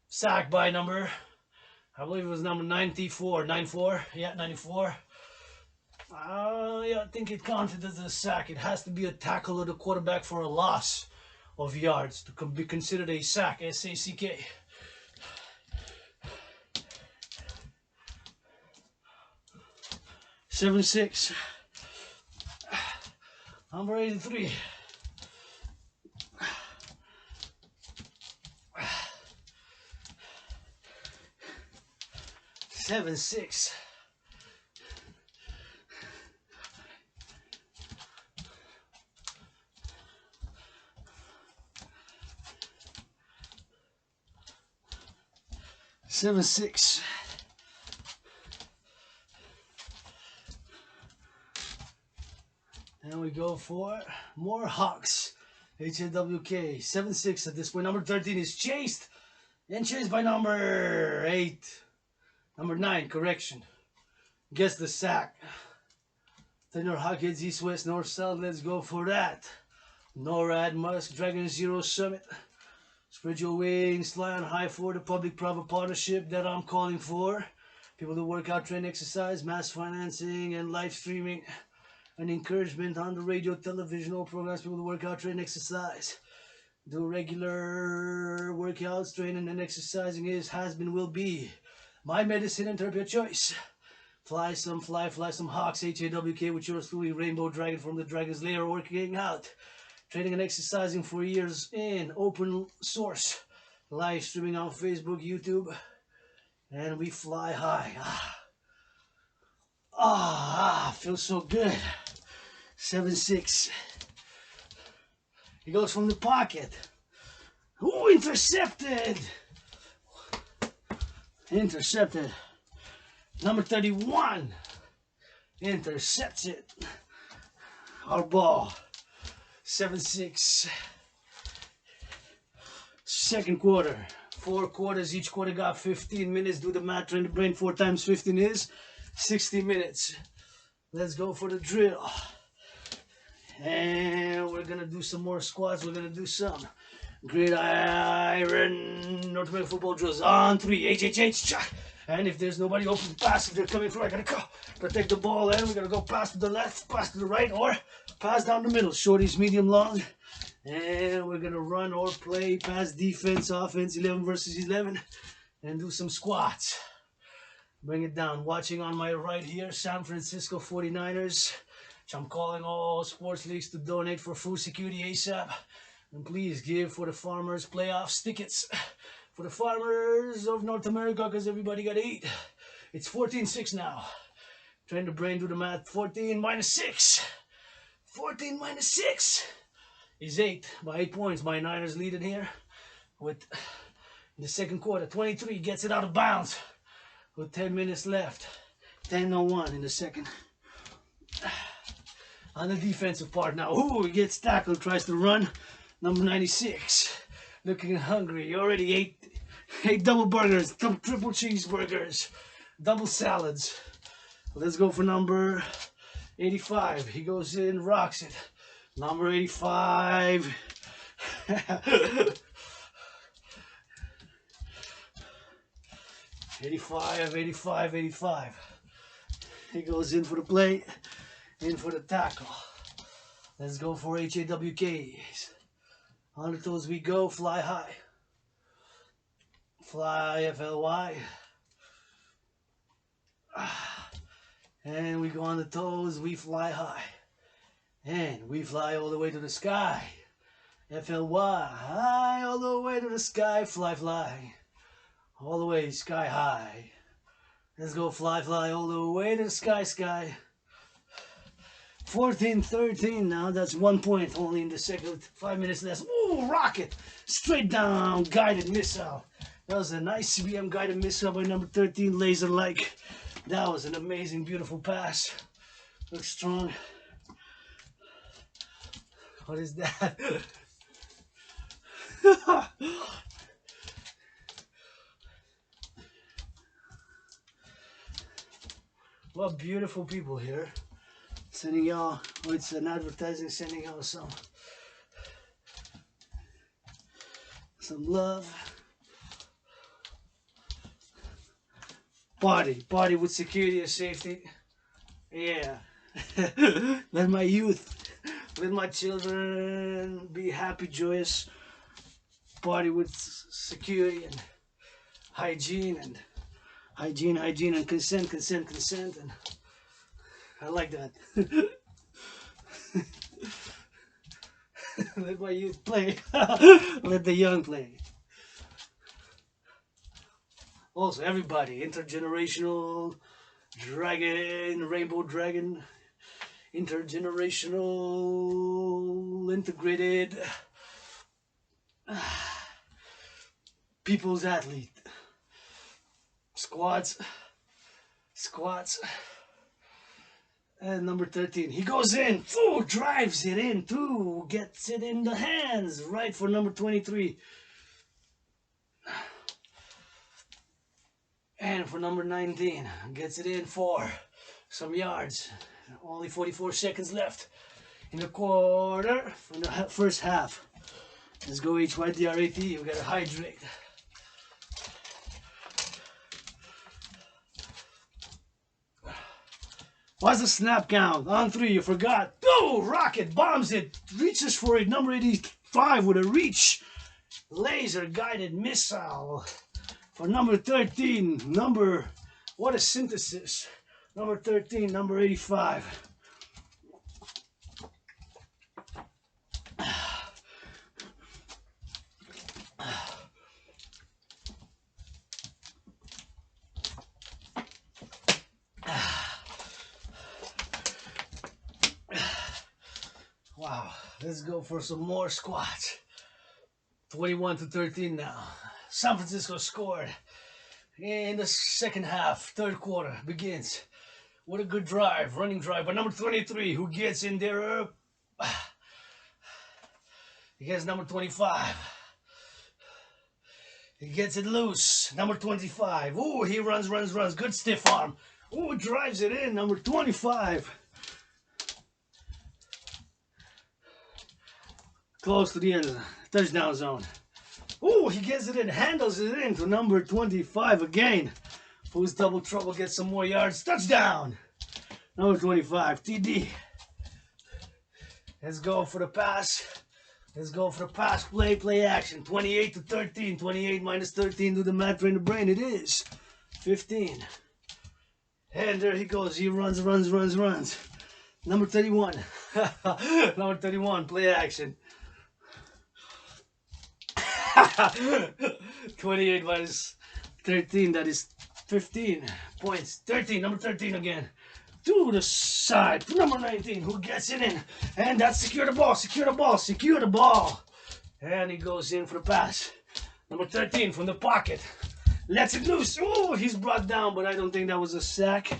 Sacked by number, I believe it was number 94. 94. Yeah, 94. Yeah, I think it counted as a sack. It has to be a tackle of the quarterback for a loss of yards to be considered a sack. S-A-C-K. Seven, 6. Number 83. Seven, 6. Seven, 6. And we go for more Hawks. H-A-W-K. 7-6 at this point. Number 13 is chased. And chased by number 8. Number 9, correction. Gets the sack. Tenor Hawkheads, East, West, North, South. Let's go for that. NORAD, Musk, Dragan Zero Summit. Spread your wings, fly on high for the public-private partnership that I'm calling for. People who work out, train, exercise, mass financing, and live streaming. And encouragement on the radio, television, all programs. People who work out, train, exercise. Do regular workouts, training, and exercising has been, will be my medicine and therapy of choice. Fly some Hawks, H-A-W-K, with yours truly, Rainbow Dragon from the Dragon's Lair, working out, training and exercising for years in open source, live streaming on Facebook, YouTube, and we fly high. Feels so good. 7-6. He goes from the pocket. Ooh, intercepted. Intercepted. Number 31 intercepts it. Our ball. 7-6. Second quarter. 4 quarters. Each quarter got 15 minutes. Do the math. Train the brain. 4 times 15 is 60 minutes. Let's go for the drill. And we're going to do some more squats. We're going to do some Gridiron North American football drills on 3. H. And if there's nobody open pass, if they're coming through, I gotta go protect the ball. And we're gonna go pass to the left, pass to the right, or pass down the middle. Shorties, medium, long. And we're gonna run or play pass, defense, offense, 11 versus 11, and do some squats. Bring it down. Watching on my right here, San Francisco 49ers, which I'm calling all sports leagues to donate for food security ASAP. And please give for the farmers playoffs tickets for the farmers of North America, because everybody got to eat. It's 14-6 now. Trying to brain do the math. 14 minus 6. 14 minus 6 is 8 by 8 points. My Niners leading here with the second quarter. 23 gets it out of bounds with 10 minutes left. 10:01 in the second. On the defensive part now. Ooh, he gets tackled, tries to run. Number 96, looking hungry. Already ate double burgers, triple cheeseburgers, double salads. Let's go for number 85. He goes in, rocks it. Number 85. 85, 85, 85. He goes in for the play, in for the tackle. Let's go for HAWKs. On the toes we go, fly high. Fly FLY. And we go on the toes, we fly high. And we fly all the way to the sky. FLY, high all the way to the sky, fly, fly. All the way, sky high. Let's go fly, fly all the way to the sky, sky. 14-13 now, that's 1 point only in the second, 5 minutes less. Ooh, rocket, straight down, guided missile. That was a nice CBM guided missile by number 13, laser-like. That was an amazing, beautiful pass. Looks strong. What is that? What beautiful people here. Sending y'all, oh, it's an advertising, sending y'all some love. Body with security and safety. Yeah. Let my youth, let my children be happy, joyous. Body with security and hygiene and hygiene and consent, and I like that. Let my youth play. Let the young play. Also, everybody, intergenerational, Dragan, Rainbow Dragon, intergenerational, integrated, people's athlete, squats, and number 13, he goes in, ooh, drives it in, too, gets it in the hands, right for number 23. And for number 19, gets it in for some yards. Only 44 seconds left in the quarter from the first half. Let's go HYDRAT, we gotta hydrate. What's the snap count? On 3, you forgot. Oh, rocket, bombs it, reaches for it. Number 85 with a reach. Laser guided missile. For number 13, what a synthesis. Number 13, number 85. Wow, let's go for some more squats. 21-13 now. San Francisco scored in the second half. Third quarter begins. What a good drive, running drive by number 23, who gets in there. He gets number 25. He gets it loose. Number 25. Oh, he runs. Good stiff arm. Oh, drives it in. Number 25. Close to the end of the touchdown zone. Oh, he gets it in, handles it in to number 25 again. Who's double trouble, gets some more yards. Touchdown! Number 25, TD. Let's go for the pass. Let's go for the pass, play action. 28-13. 28 minus 13, do the math, train the brain. It is 15. And there he goes. He runs. Number 31. Number 31, play action. 28 minus 13, that is 15 points. 13, number 13 again. To the side, number 19, who gets it in. And that's secure the ball. And he goes in for the pass. Number 13 from the pocket. Lets it loose. Oh, he's brought down, but I don't think that was a sack. It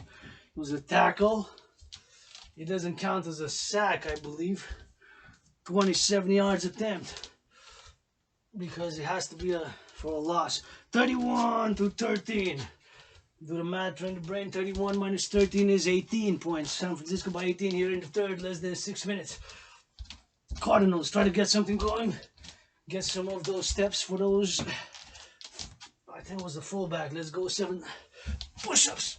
was a tackle. It doesn't count as a sack, I believe. 27 yards attempt. Because it has to be for a loss. 31-13. Do the math, train the brain. 31 minus 13 is 18 points. San Francisco by 18 here in the third, less than 6 minutes. Cardinals try to get something going. Get some of those steps for those. I I think it was the fullback. Let's go 7 push-ups.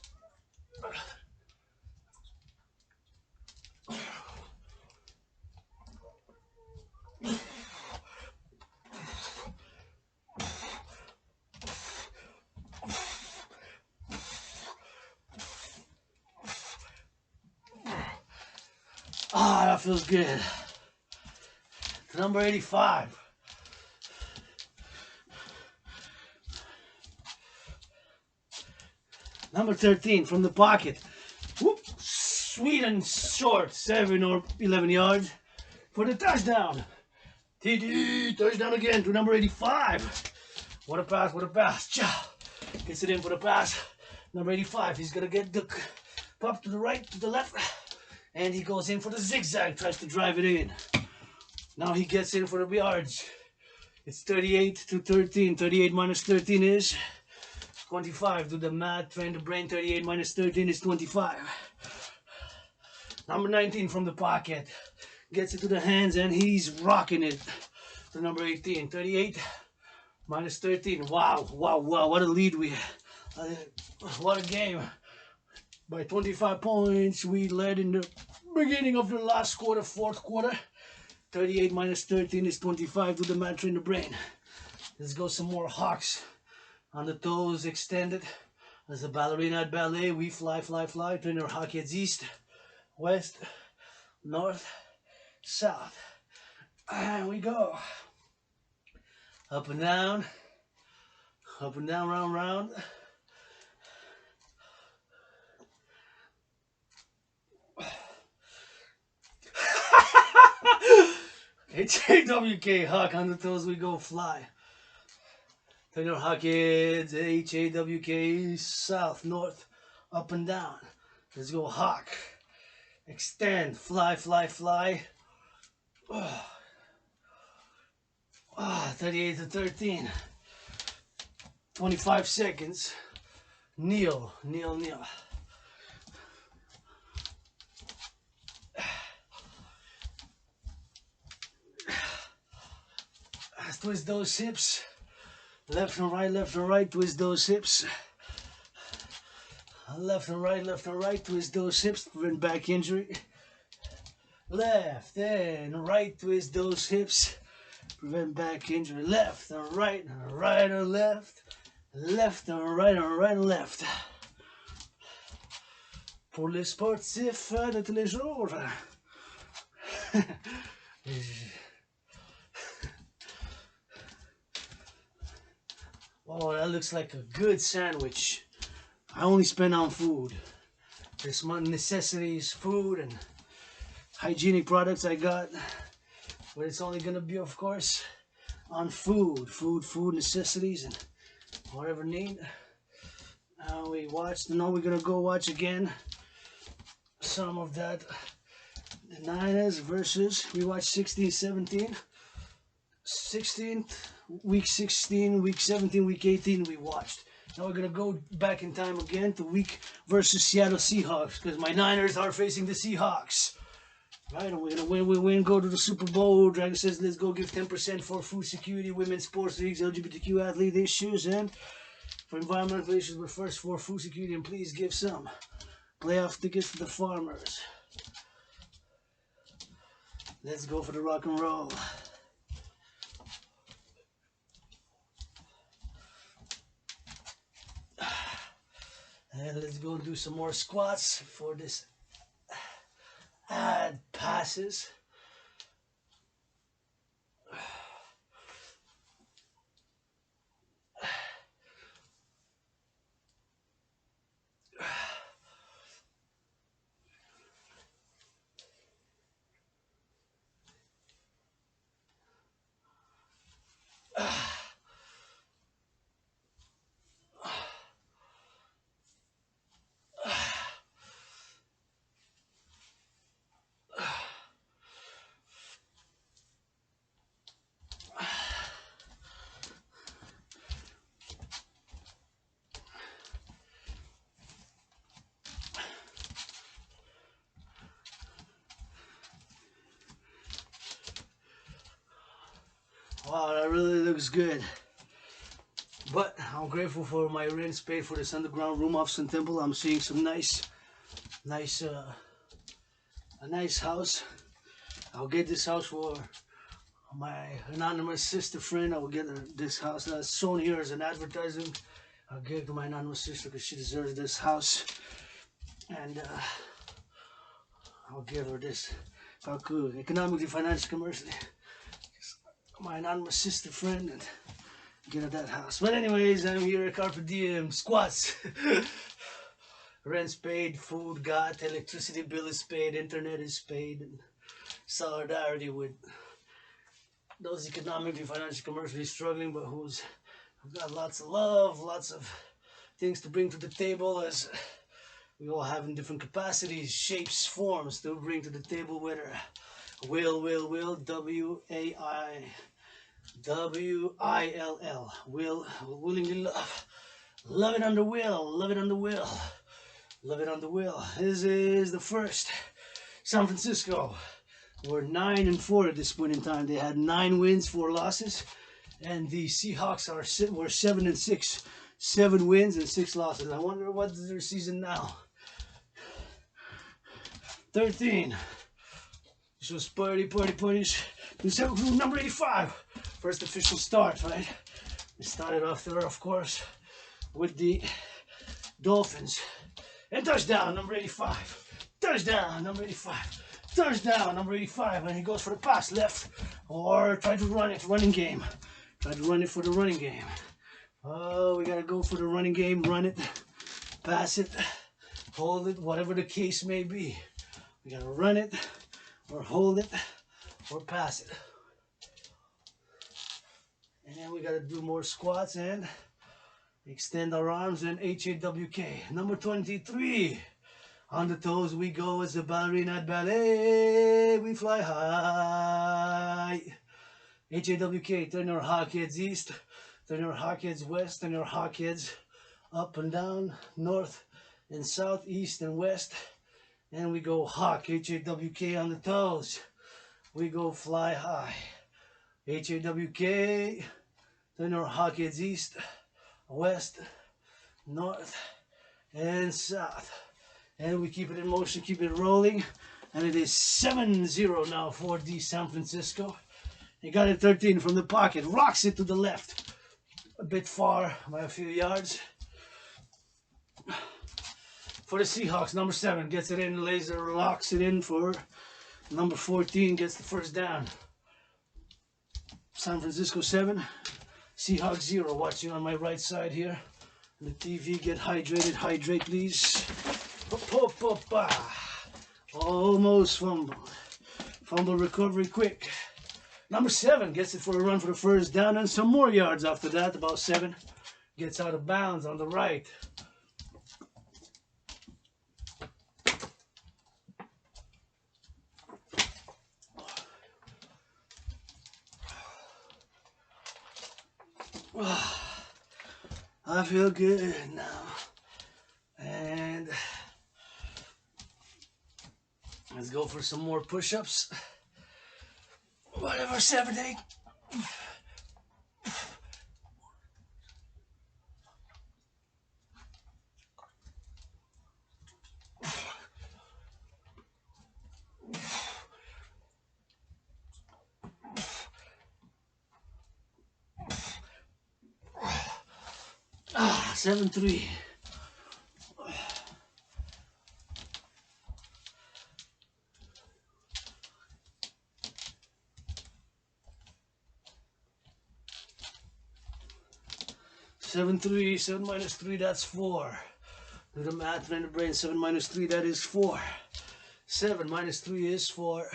Ah, that feels good. Number 85. Number 13 from the pocket. Whoop. Sweet and short, 7 or 11 yards for the touchdown. TD, touchdown again to number 85. What a pass, what a pass. Cha. Gets it in for the pass. Number 85, he's going to get the pop to the right, to the left. And he goes in for the zigzag, tries to drive it in. Now he gets in for the yards. It's 38 to 13. 38 minus 13 is 25. Do the math, train the brain. 38 minus 13 is 25. Number 19 from the pocket. Gets it to the hands and he's rocking it. To number 18. 38 minus 13. Wow, wow, wow. What a lead we had. What a game. By 25 points, we led in the beginning of the last quarter, fourth quarter. 38 minus 13 is 25. Do the math in the brain. Let's go some more hawks. On the toes extended. As a ballerina at ballet, we fly, fly, fly. Turn our hawk heads east, west, north, south. And we go. Up and down, round, round. H-A-W-K, hawk on the toes, we go fly. Turn your hawk heads, H-A-W-K, south, north, up and down. Let's go hawk. Extend, fly, fly, fly. 38 to 13. 25 seconds. Kneel, kneel, kneel. Twist those hips. Left and right, twist those hips. Left and right, twist those hips, prevent back injury. Left and right, twist those hips, prevent back injury. Left and right and left. Left and right and left. Pour les sportifs de tous les jours. Oh, that looks like a good sandwich. I only spend on food. There's my necessities, food and hygienic products I got. But it's only gonna be, of course, on food. Food necessities and whatever need. We watched, now we're gonna go watch again some of that. The Niners versus, we watched 16-17. 16th, week 16, week 17, week 18 we watched. Now we're going to go back in time again to week versus Seattle Seahawks because my Niners are facing the Seahawks. Right, and we're going to win, we win, go to the Super Bowl. Dragan says, let's go give 10% for food security, women's sports leagues, LGBTQ athlete issues, and for environmental issues, but first for food security, and please give some playoff tickets for the farmers. Let's go for the rock and roll. And let's go do some more squats for this add passes. Wow, that really looks good. But I'm grateful for my rent paid for this underground room off Sun Temple. I'm seeing some a nice house. I'll get this house for my anonymous sister friend. I will get her this house that's shown here as an advertising. I'll give it to my anonymous sister because she deserves this house. And I'll give her this. If I could, economically, financially, commercially. My anonymous sister friend and get her that house. But anyways, I'm here at Carpe Diem. Squats. Rent's paid, food got, electricity bill is paid, internet is paid. And solidarity with those economically, financially, commercially struggling, but who's got lots of love, lots of things to bring to the table, as we all have in different capacities, shapes, forms to bring to the table, whether will, W-I-L-L, willingly love it under will, love it under will, love it under will. This is the first San Francisco. We're 9-4 at this point in time. They had 9 wins, 4 losses, and the Seahawks were 7-6, 7 wins and 6 losses. I wonder what's their season now. 13. This was party. Number 85. First official start, right? We started off there, of course, with the Dolphins. And touchdown, number 85. Touchdown, number 85. Touchdown, number 85. And he goes for the pass left. Or try to run it, running game. Try to run it for the running game. Oh, we got to go for the running game. Run it, pass it, hold it, whatever the case may be. We got to run it, or hold it, or pass it. And then we got to do more squats and extend our arms and HAWK. Number 23. On the toes we go as a ballerina at ballet. We fly high. HAWK. Turn your hawk heads east. Turn your hawk heads west. Turn your hawk heads up and down, north and south, east and west. And we go hawk, HAWK on the toes. We go fly high. HAWK. Turn our hawk heads east, west, north, and south. And we keep it in motion, keep it rolling. And it is 7-0 now for the San Francisco. He got it 13 from the pocket. Rocks it to the left. A bit far by a few yards. For the Seahawks, number 7 gets it in, laser locks it in for number 14, gets the first down. San Francisco 7, Seahawks 0. Watching on my right side here. And the TV, get hydrated, hydrate please. Almost fumble. Fumble recovery quick. Number 7 gets it for a run for the first down and some more yards after that, about 7. Gets out of bounds on the right. I feel good now. And let's go for some more push-ups. Whatever, 7, 8. Ah, 7-3. Seven minus 3, that's 4. Do the math in the brain. 7 minus 3, that is 4. 7 minus 3 is 4.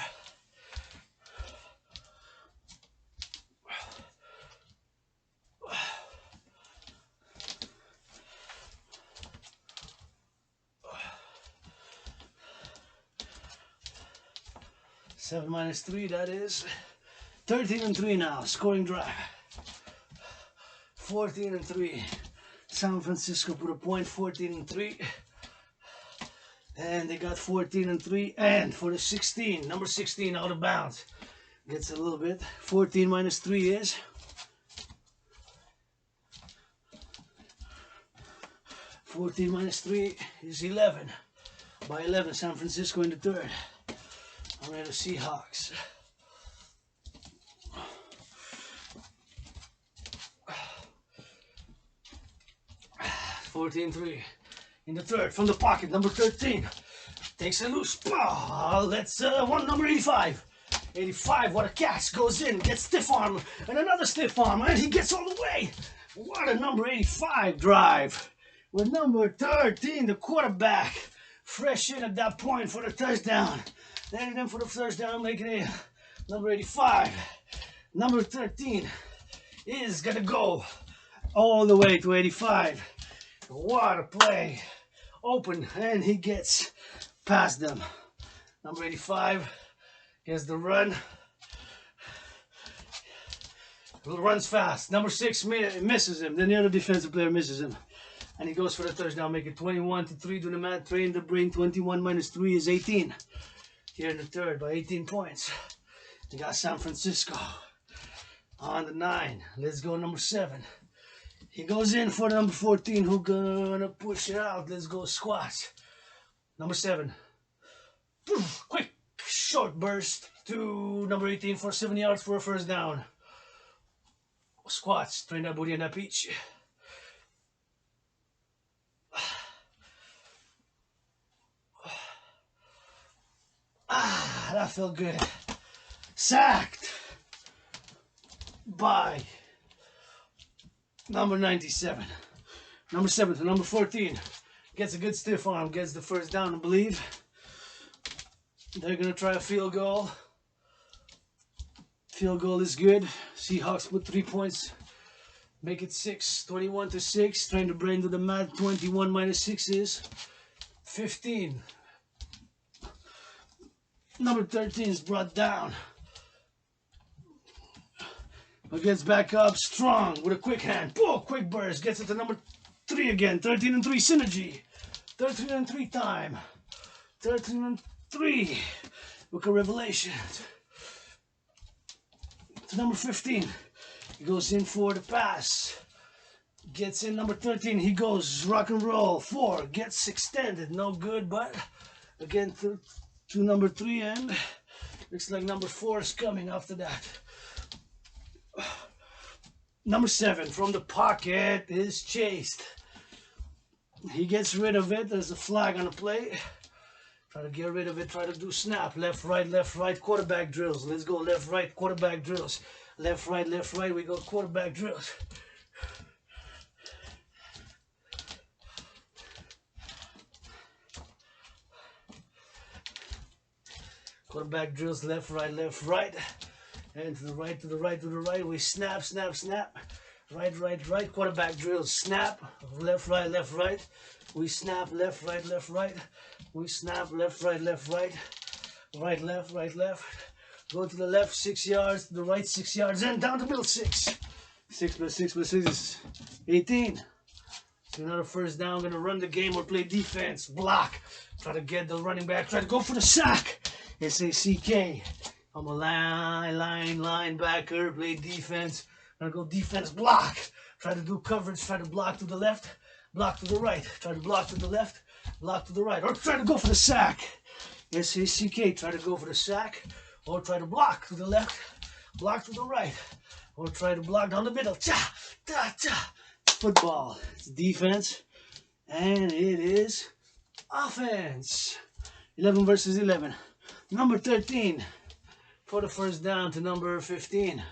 Seven minus 3, that is 13-3 now. Scoring drive. 14-3. San Francisco put a point, 14-3. And they got 14-3. And for the 16, number 16 out of bounds. Gets a little bit. 14 minus 3 is 14 minus 3 is 11. By 11, San Francisco in the third. I'm ready to Seahawks. $14-3 in the third from the pocket. Number 13 takes it loose. Let's number 85. 85, what a catch, goes in, gets stiff arm, and another stiff arm, and he gets all the way. What a number 85 drive with number 13, the quarterback, fresh in at that point for the touchdown. Then for the first down, making it number 85. Number 13 is gonna go all the way to 85. What a play. Open, and he gets past them. Number 85 gets the run. Runs fast. Number 6 misses him. Then the other defensive player misses him. And he goes for the touchdown, make it 21-3. Do the math, train the brain. 21 minus 3 is 18. Here in the third by 18 points. We got San Francisco on the 9. Let's go number 7. He goes in for number 14, who gonna push it out. Let's go squats. Number 7. Quick, short burst to number 18 for 7 yards for a first down. Squats, train that booty and that peach. That felt good. Sacked by number 97. Number 7 to number 14. Gets a good stiff arm, gets the first down, I believe. They're going to try a field goal. Field goal is good. Seahawks put 3 points. Make it 6. 21-6. Trying to brain to the math. 21 minus 6 is 15. Number 13 is brought down. But gets back up strong with a quick hand. Boom, quick burst. Gets it to number 3 again. 13-3 synergy. 13-3 time. 13-3. Look at revelation. To number 15. He goes in for the pass. Gets in number 13. He goes rock and roll. 4. Gets extended. No good, but again to number 3, and looks like number 4 is coming after that. Number 7 from the pocket is chased. He gets rid of it. There's a flag on the play. Try to get rid of it. Try to do snap. Left, right, quarterback drills. Let's go left, right, quarterback drills. Left, right, we go quarterback drills. Quarterback drills, left, right. And to the right. We snap. Right. Quarterback drills, snap. Left, right. We snap, left, right. We snap, left, right. Right, left. Go to the left 6 yards, to the right 6 yards, and down the middle 6. 6 plus 6 plus 6 is 18. So another first down, gonna run the game or play defense. Block. Try to get the running back, try to go for the sack. S-A-C-K. I'm a linebacker, play defense. Gonna go defense, block. Try to do coverage, try to block to the left, block to the right. Try to block to the left, block to the right. Or try to go for the sack. S-A-C-K. Try to go for the sack. Or try to block to the left, block to the right. Or try to block down the middle. Cha, ta, cha. Football. It's defense. And it is offense. 11 versus 11. Number 13 for the first down to number 15.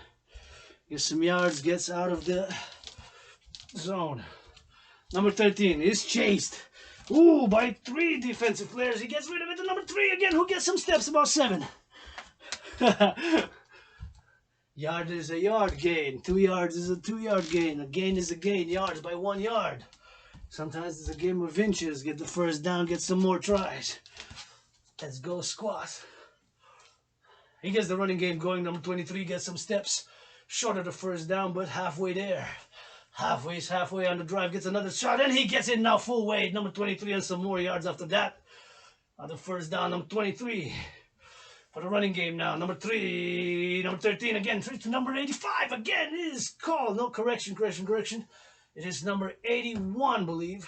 Gets some yards, gets out of the zone. Number 13 is chased. Ooh, by 3 defensive players. He gets rid of it to number 3 again, who gets some steps, about 7. Yard is a yard gain. 2 yards is a 2-yard gain. A gain is a gain. Yards by 1 yard. Sometimes it's a game of inches. Get the first down, get some more tries. Let's go squat. He gets the running game going. Number 23 gets some steps. Short of the first down, but halfway there. Halfway on the drive. Gets another shot, and he gets in now full weight. Number 23 and some more yards after that. On the first down, number 23. For the running game now. Number 13 again. To number 85 again is called. No correction. It is number 81, believe.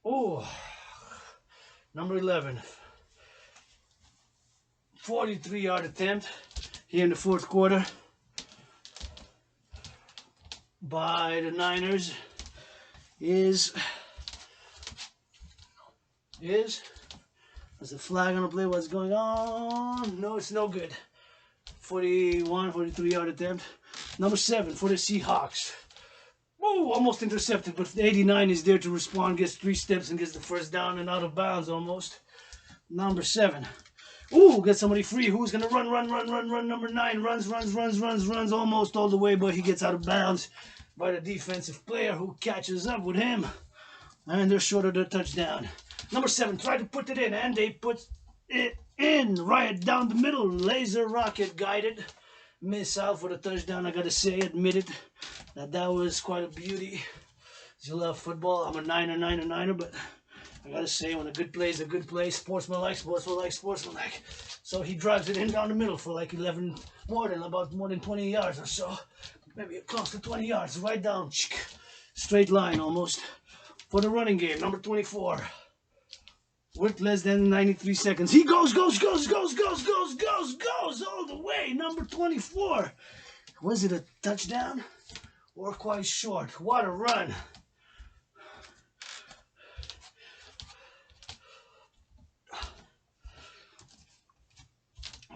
Oh, number 11. 43-yard attempt here in the fourth quarter by the Niners is there's a flag on the play. What's going on? No, it's no good. 43-yard attempt. Number 7 for the Seahawks. Oh, almost intercepted, but 89 is there to respond, gets 3 steps and gets the first down and out of bounds almost. Number 7. Ooh, get somebody free. Who's going to run? Number 9 runs almost all the way, but he gets out of bounds by the defensive player who catches up with him. And they're short of their touchdown. Number 7 tried to put it in, and they put it in right down the middle. Laser rocket guided. Miss out for the touchdown. I got to say, admit it, that was quite a beauty. You love football. I'm a Niner, but I got to say, when a good play is a good play, sportsmanlike. So he drives it in down the middle for like more than 20 yards or so. Maybe close to 20 yards, right down, straight line almost. For the running game, number 24. With less than 93 seconds. He goes all the way. Number 24. Was it a touchdown or quite short? What a run.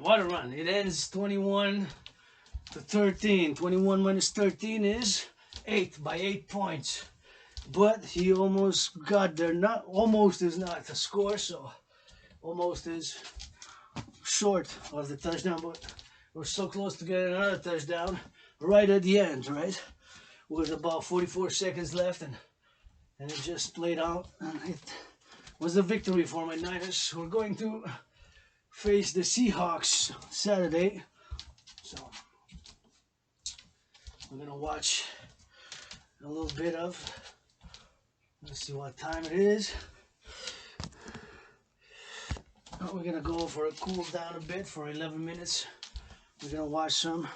What a run. It ends 21-13. 21 minus 13 is 8 by 8 points. But he almost got there. Not almost is not a score, so almost is short of the touchdown. But we're so close to getting another touchdown right at the end, right? With about 44 seconds left, and it just played out. And it was a victory for my Niners. We're going to face the Seahawks Saturday, so we're gonna watch a little bit of. Let's see what time it is. We're gonna go for a cool down a bit for 11 minutes. We're gonna watch some.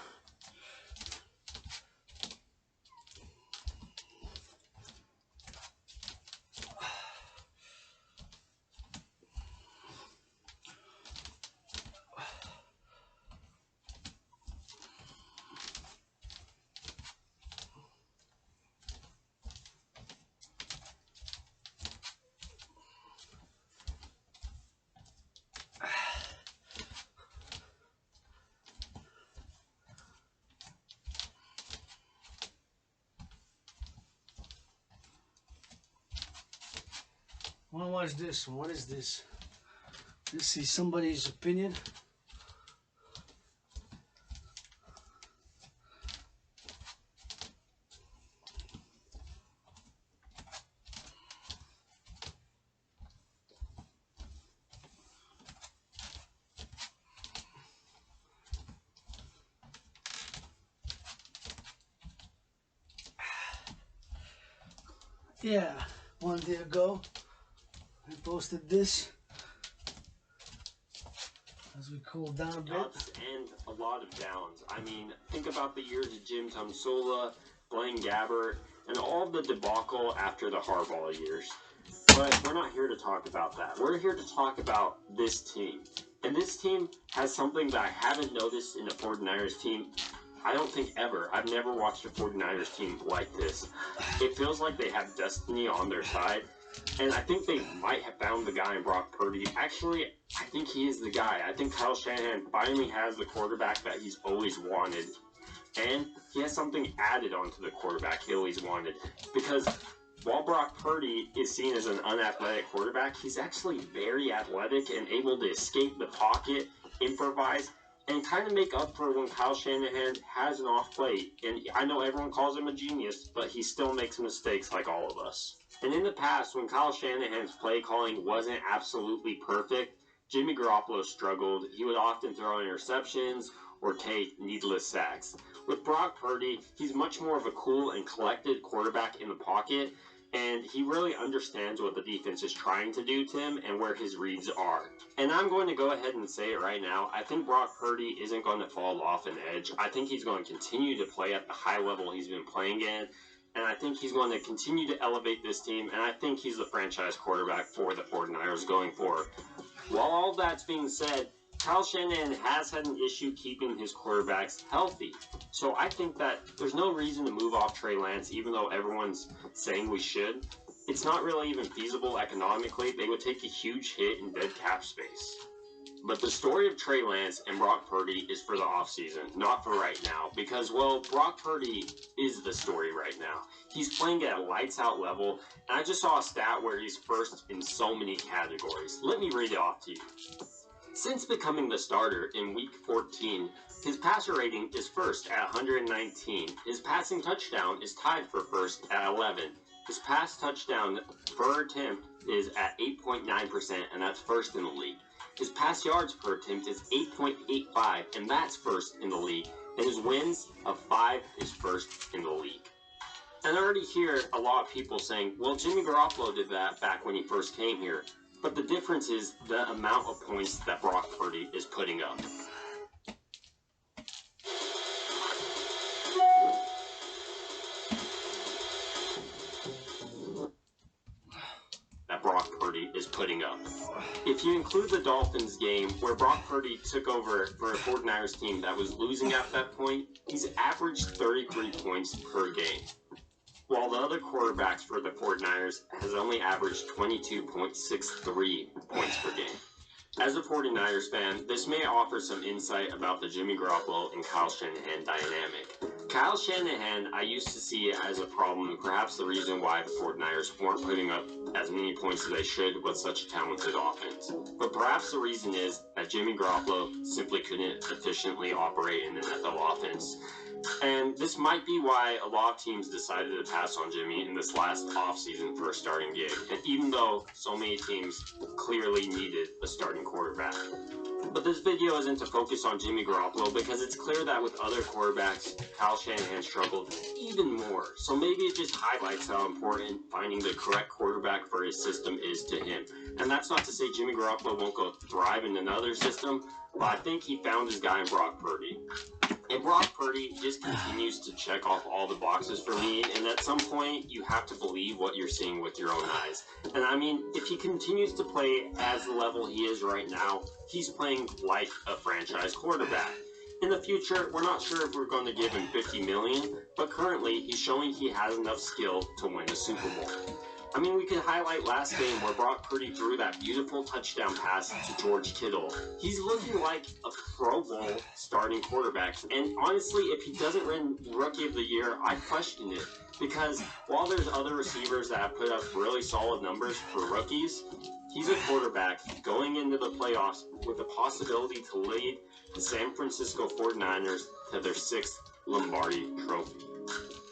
I want to watch this one. What is this? Let's see somebody's opinion. Yeah, 1 day ago. I posted this as we cool down a bit. Ups and a lot of downs. I mean, think about the years of Jim Tomsula, Blaine Gabbert, and all the debacle after the Harbaugh years. But we're not here to talk about that. We're here to talk about this team. And this team has something that I haven't noticed in a 49ers team, I don't think ever. I've never watched a 49ers team like this. It feels like they have destiny on their side. And I think they might have found the guy in Brock Purdy. Actually, I think he is the guy. I think Kyle Shanahan finally has the quarterback that he's always wanted. And he has something added onto the quarterback he always wanted. Because while Brock Purdy is seen as an unathletic quarterback, he's actually very athletic and able to escape the pocket, improvise, and kind of make up for when Kyle Shanahan has an off play. And I know everyone calls him a genius, but he still makes mistakes like all of us. And in the past, when Kyle Shanahan's play calling wasn't absolutely perfect, Jimmy Garoppolo struggled. He would often throw interceptions or take needless sacks. With Brock Purdy, he's much more of a cool and collected quarterback in the pocket, and he really understands what the defense is trying to do to him and where his reads are. And I'm going to go ahead and say it right now. I think Brock Purdy isn't going to fall off an edge. I think he's going to continue to play at the high level he's been playing at. and I think he's going to continue to elevate this team, and I think he's the franchise quarterback for the 49ers going forward. While all that's being said, Kyle Shanahan has had an issue keeping his quarterbacks healthy. So I think that there's no reason to move off Trey Lance, even though everyone's saying we should. It's not really even feasible economically. They would take a huge hit in dead cap space. But the story of Trey Lance and Brock Purdy is for the offseason, not for right now. Because, well, Brock Purdy is the story right now. He's playing at a lights-out level, and I just saw a stat where he's first in so many categories. Let me read it off to you. Since becoming the starter in Week 14, his passer rating is first at 119. His passing touchdown is tied for first at 11. His pass touchdown per attempt is at 8.9%, and that's first in the league. His pass yards per attempt is 8.85, and that's first in the league. And his wins of 5 is first in the league. And I already hear a lot of people saying, well, Jimmy Garoppolo did that back when he first came here. But the difference is the amount of points that Brock Purdy is putting up. If you include the Dolphins game where Brock Purdy took over for a 49ers team that was losing at that point, he's averaged 33 points per game. While the other quarterbacks for the 49ers has only averaged 22.63 points per game. As a 49ers fan, this may offer some insight about the Jimmy Garoppolo and Kyle Shanahan dynamic. Kyle Shanahan, I used to see it as a problem, and perhaps the reason why the 49ers weren't putting up as many points as they should with such a talented offense. But perhaps the reason is that Jimmy Garoppolo simply couldn't efficiently operate in an NFL offense. And this might be why a lot of teams decided to pass on Jimmy in this last offseason for a starting gig, and even though so many teams clearly needed a starting quarterback. But this video isn't to focus on Jimmy Garoppolo because it's clear that with other quarterbacks, Kyle Shanahan struggled even more. So maybe it just highlights how important finding the correct quarterback for his system is to him. And that's not to say Jimmy Garoppolo won't go thrive in another system, but I think he found his guy in Brock Purdy. And Brock Purdy just continues to check off all the boxes for me, and at some point, you have to believe what you're seeing with your own eyes. And I mean, if he continues to play as the level he is right now, he's playing like a franchise quarterback. In the future, we're not sure if we're going to give him $50 million, but currently, he's showing he has enough skill to win a Super Bowl. I mean, we could highlight last game where Brock Purdy threw that beautiful touchdown pass to George Kittle. He's looking like a Pro Bowl starting quarterback. And honestly, if he doesn't win Rookie of the Year, I question it. Because while there's other receivers that have put up really solid numbers for rookies, he's a quarterback going into the playoffs with the possibility to lead the San Francisco 49ers to their 6th Lombardi trophy.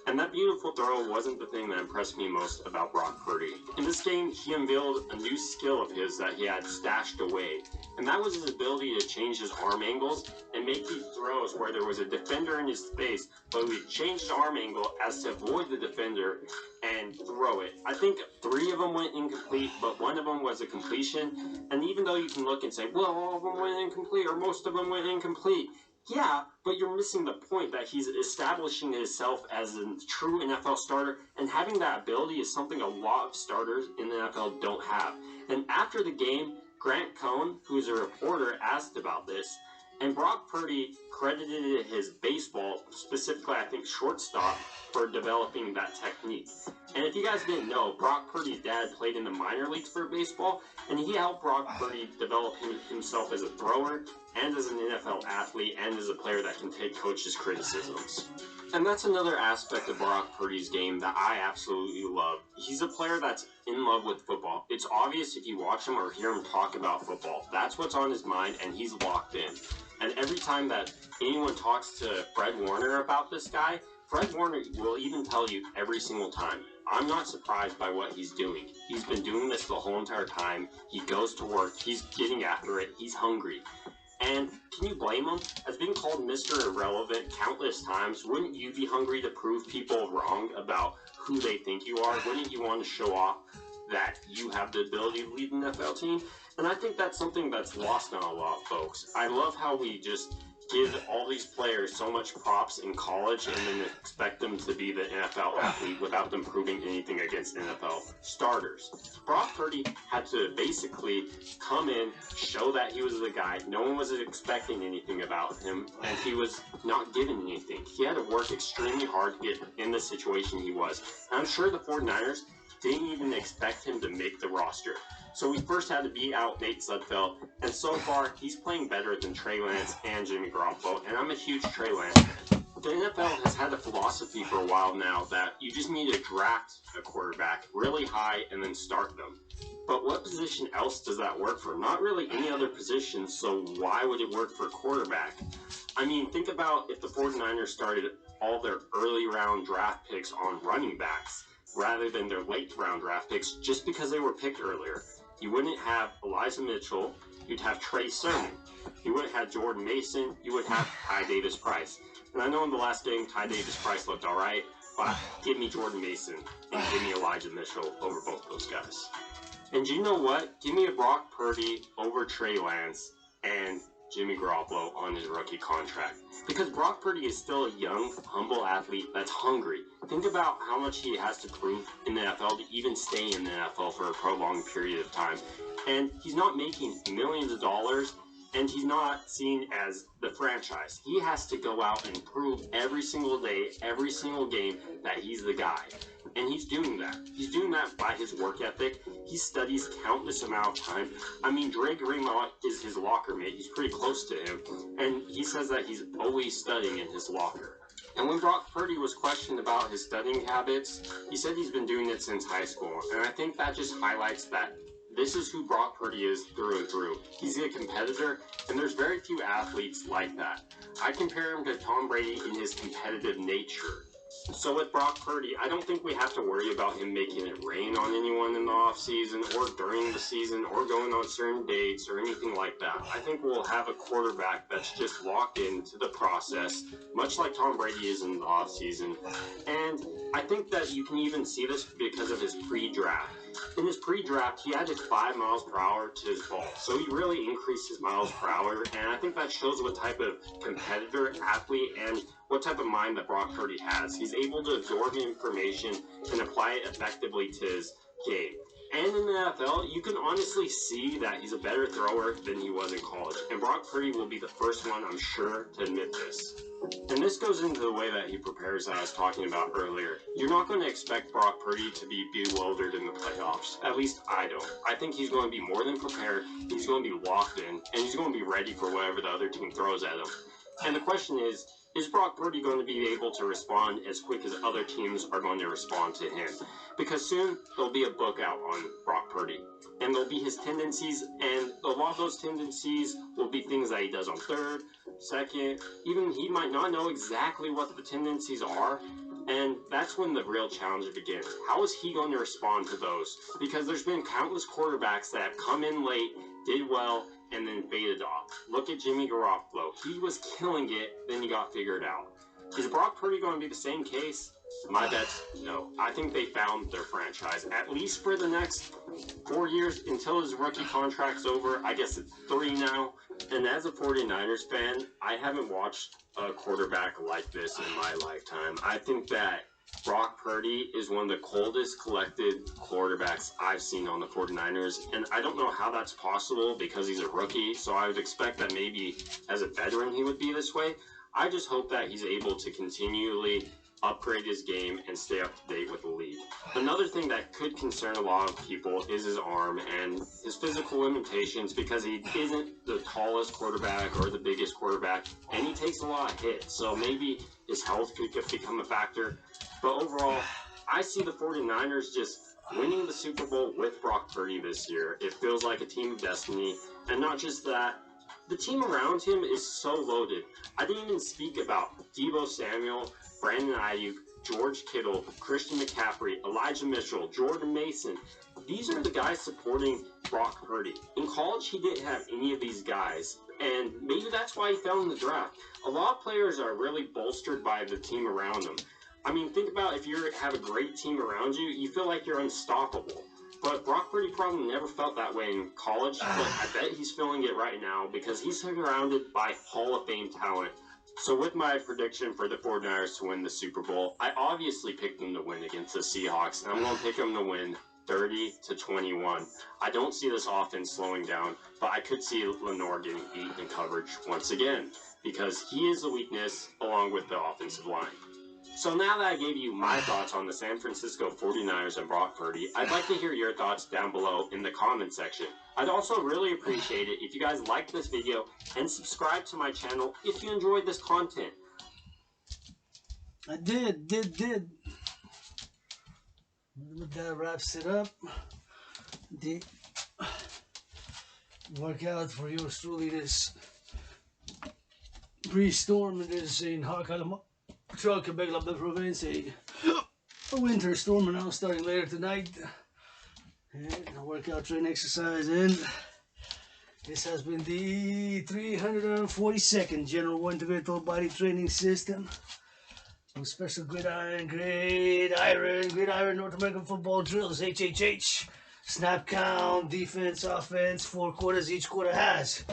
And that beautiful throw wasn't the thing that impressed me most about Brock Purdy. In this game, he unveiled a new skill of his that he had stashed away, and that was his ability to change his arm angles and make these throws where there was a defender in his space, but he changed the arm angle as to avoid the defender and throw it. I think 3 of them went incomplete, but 1 of them was a completion, and even though you can look and say, well, all of them went incomplete, or most of them went incomplete, yeah, but you're missing the point that he's establishing himself as a true NFL starter, and having that ability is something a lot of starters in the NFL don't have. And after the game, Grant Cohn, who is a reporter, asked about this, and Brock Purdy credited his baseball, specifically I think shortstop, for developing that technique. And if you guys didn't know, Brock Purdy's dad played in the minor leagues for baseball, and he helped Brock Purdy develop himself as a thrower, and as an NFL athlete, and as a player that can take coaches' criticisms. And that's another aspect of Brock Purdy's game that I absolutely love. He's a player that's in love with football. It's obvious if you watch him or hear him talk about football. That's what's on his mind, and he's locked in. And every time that anyone talks to Fred Warner about this guy, Fred Warner will even tell you every single time, I'm not surprised by what he's doing. He's been doing this the whole entire time. He goes to work. He's getting after it. He's hungry. And can you blame him? As being called Mr. Irrelevant countless times, wouldn't you be hungry to prove people wrong about who they think you are? Wouldn't you want to show off that you have the ability to lead an NFL team? And I think that's something that's lost on a lot of folks. I love how we just give all these players so much props in college and then expect them to be the NFL athlete without them proving anything against NFL starters. Brock Purdy had to basically come in, show that he was the guy. No one was expecting anything about him, and he was not given anything. He had to work extremely hard to get in the situation he was. And I'm sure the 49ers didn't even expect him to make the roster. So we first had to beat out Nate Sudfeld, and so far he's playing better than Trey Lance and Jimmy Garoppolo, and I'm a huge Trey Lance fan. The NFL has had a philosophy for a while now that you just need to draft a quarterback really high and then start them. But what position else does that work for? Not really any other position, so why would it work for quarterback? I mean, think about if the 49ers started all their early round draft picks on running backs rather than their late round draft picks just because they were picked earlier. You wouldn't have Elijah Mitchell, you'd have Trey Sermon. You wouldn't have Jordan Mason, you would have Ty Davis-Price. And I know in the last game, Ty Davis-Price looked all right, but give me Jordan Mason and give me Elijah Mitchell over both those guys. And you know what? Give me a Brock Purdy over Trey Lance and Jimmy Garoppolo on his rookie contract. Because Brock Purdy is still a young, humble athlete that's hungry. Think about how much he has to prove in the NFL to even stay in the NFL for a prolonged period of time. And he's not making millions of dollars, and he's not seen as the franchise. He has to go out and prove every single day, every single game that he's the guy. And he's doing that. He's doing that by his work ethic. He studies countless amount of time. I mean, Dragan is his locker mate. He's pretty close to him. And he says that he's always studying in his locker. And when Brock Purdy was questioned about his studying habits, he said he's been doing it since high school. And I think that just highlights that this is who Brock Purdy is through and through. He's a competitor, and there's very few athletes like that. I compare him to Tom Brady in his competitive nature. So with Brock Purdy, I don't think we have to worry about him making it rain on anyone in the offseason or during the season or going on certain dates or anything like that. I think we'll have a quarterback that's just locked into the process, much like Tom Brady is in the offseason. And I think that you can even see this because of his pre-draft. In his pre-draft, he added 5 miles per hour to his ball. So he really increased his miles per hour. And I think that shows what type of competitor, athlete, and what type of mind that Brock Purdy has. He's able to absorb information and apply it effectively to his game. And in the NFL, you can honestly see that he's a better thrower than he was in college. And Brock Purdy will be the first one, I'm sure, to admit this. And this goes into the way that he prepares that I was talking about earlier. You're not going to expect Brock Purdy to be bewildered in the playoffs. At least I don't. I think he's going to be more than prepared. He's going to be locked in. And he's going to be ready for whatever the other team throws at him. And the question is Brock Purdy going to be able to respond as quick as other teams are going to respond to him? Because soon there'll be a book out on Brock Purdy. And there'll be his tendencies, and a lot of those tendencies will be things that he does on third, second, even he might not know exactly what the tendencies are. And that's when the real challenge begins. How is he going to respond to those? Because there's been countless quarterbacks that have come in late, did well, and then faded off. Look at Jimmy Garoppolo. He was killing it, then he got figured out. Is Brock Purdy going to be the same case? My bet's no. I think they found their franchise, at least for the next 4 years until his rookie contract's over. I guess it's 3 now. And as a 49ers fan, I haven't watched a quarterback like this in my lifetime. I think that Brock Purdy is one of the coldest collected quarterbacks I've seen on the 49ers, and I don't know how that's possible because he's a rookie, so I would expect that maybe as a veteran he would be this way. I just hope that he's able to continually upgrade his game and stay up to date with the league. Another thing that could concern a lot of people is his arm and his physical limitations because he isn't the tallest quarterback or the biggest quarterback, and he takes a lot of hits, so maybe his health could become a factor. But overall, I see the 49ers just winning the Super Bowl with Brock Purdy this year. It feels like a team of destiny, and not just that, the team around him is so loaded. I didn't even speak about Deebo Samuel, Brandon Ayuk, George Kittle, Christian McCaffrey, Elijah Mitchell, Jordan Mason. These are the guys supporting Brock Purdy. In college, he didn't have any of these guys, and maybe that's why he fell in the draft. A lot of players are really bolstered by the team around them. I mean, think about if you have a great team around you, you feel like you're unstoppable. But Brock Purdy probably never felt that way in college, but I bet he's feeling it right now because he's surrounded by Hall of Fame talent. So with my prediction for the 49ers to win the Super Bowl, I obviously picked them to win against the Seahawks, and I'm going to pick them to win 30-21. I don't see this offense slowing down, but I could see Lenore getting beat in coverage once again because he is the weakness along with the offensive line. So now that I gave you my thoughts on the San Francisco 49ers and Brock Purdy, I'd like to hear your thoughts down below in the comment section. I'd also really appreciate it if you guys liked this video and subscribe to my channel if you enjoyed this content. I did. That wraps it up. The workout for yours truly this pre-storm is in Hakala. Quebec, la province, a winter storm now starting later tonight. And a workout training exercise, and this has been the 342nd General Integrated Total Body Training System. With special gridiron North American football drills, HHH, snap count, defense, offense, 4 quarters. Each quarter has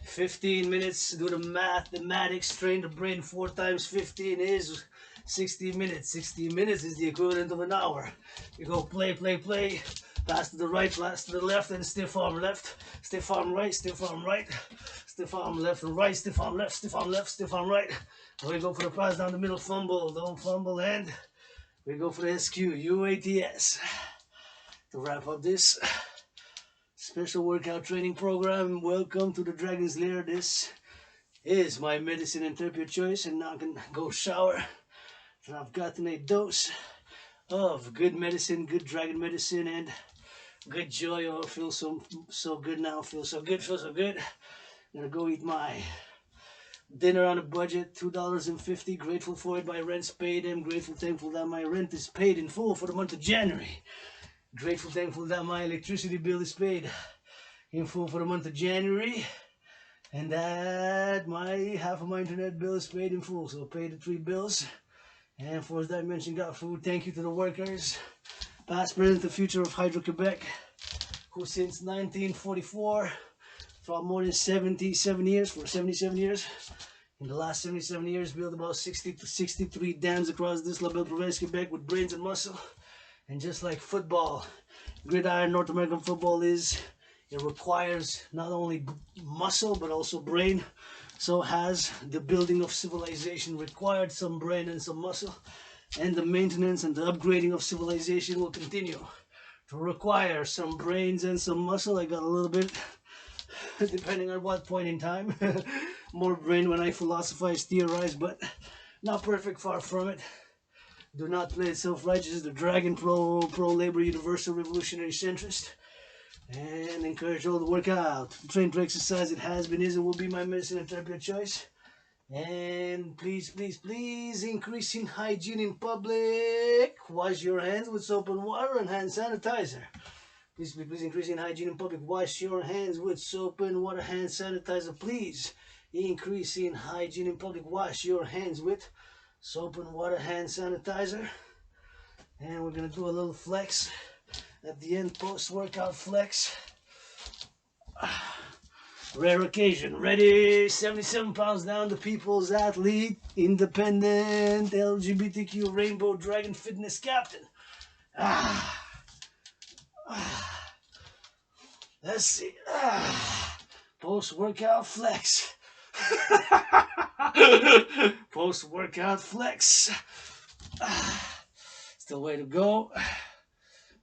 15 minutes. Do the mathematics, train the brain. 4 times 15 is 60 minutes. 60 minutes is the equivalent of an hour. You go play. Pass to the right, pass to the left, and stiff arm left. Stiff arm right, stiff arm right. Stiff arm left and right, stiff arm left, stiff arm left, stiff arm right. And we go for the pass down the middle, fumble. Don't fumble, and we go for the SQ, UATS. To wrap up this special workout training program, welcome to the Dragon's Lair. This is my medicine and therapy of choice, and now I can go shower. And I've gotten a dose of good medicine, good dragon medicine, and good joy. Oh, feel so good now. Feel so good. I'm gonna go eat my dinner on a budget, $2.50. Grateful for it. My rent's paid. I'm grateful, thankful that my rent is paid in full for the month of January. Grateful, thankful that my electricity bill is paid in full for the month of January, and that half of my internet bill is paid in full. So pay the 3 bills. And for that, I mentioned got food. Thank you to the workers, past, present, and future of Hydro-Quebec, who since 1944, for more than 77 years, in the last 77 years, built about 60 to 63 dams across this label province, Quebec, with brains and muscle. And just like football, gridiron North American football it requires not only muscle but also brain. So has the building of civilization required some brain and some muscle, and the maintenance and the upgrading of civilization will continue to require some brains and some muscle. I got a little bit, depending on what point in time, more brain when I philosophize, theorize, but not perfect, far from it. Do not play self-righteous, the Dragon pro-labor, universal revolutionary centrist, and encourage all to work out. Train to exercise. It has been, is, and will be my medicine and therapy of choice. And please increase in hygiene in public. Wash your hands with soap and water and hand sanitizer. Please increase in hygiene in public. Wash your hands with soap and water, hand sanitizer. Please increase in hygiene in public. Wash your hands with soap and water, hand sanitizer. And we're gonna do a little flex at the end, post-workout flex. Rare occasion. Ready? 77 pounds down, the people's athlete, independent, LGBTQ rainbow dragon fitness captain. Let's see. Post-workout flex. Post-workout flex. Still way to go.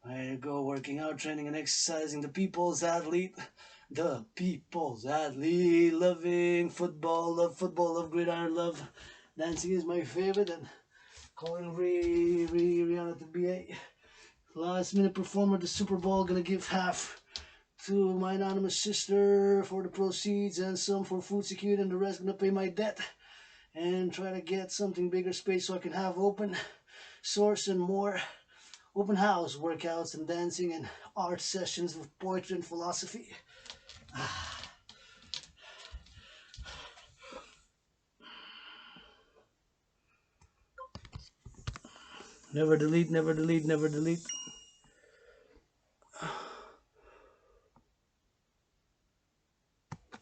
Way to go, working out, training and exercising. The people's athlete. The people's athlete. Loving football, love gridiron, love dancing is my favorite. And calling Rihanna to be a last minute performer. The Super Bowl, gonna give half to my anonymous sister for the proceeds and some for food security, and the rest gonna pay my debt and try to get something bigger space so I can have open source and more open house workouts and dancing and art sessions with poetry and philosophy. Never delete, never delete, never delete.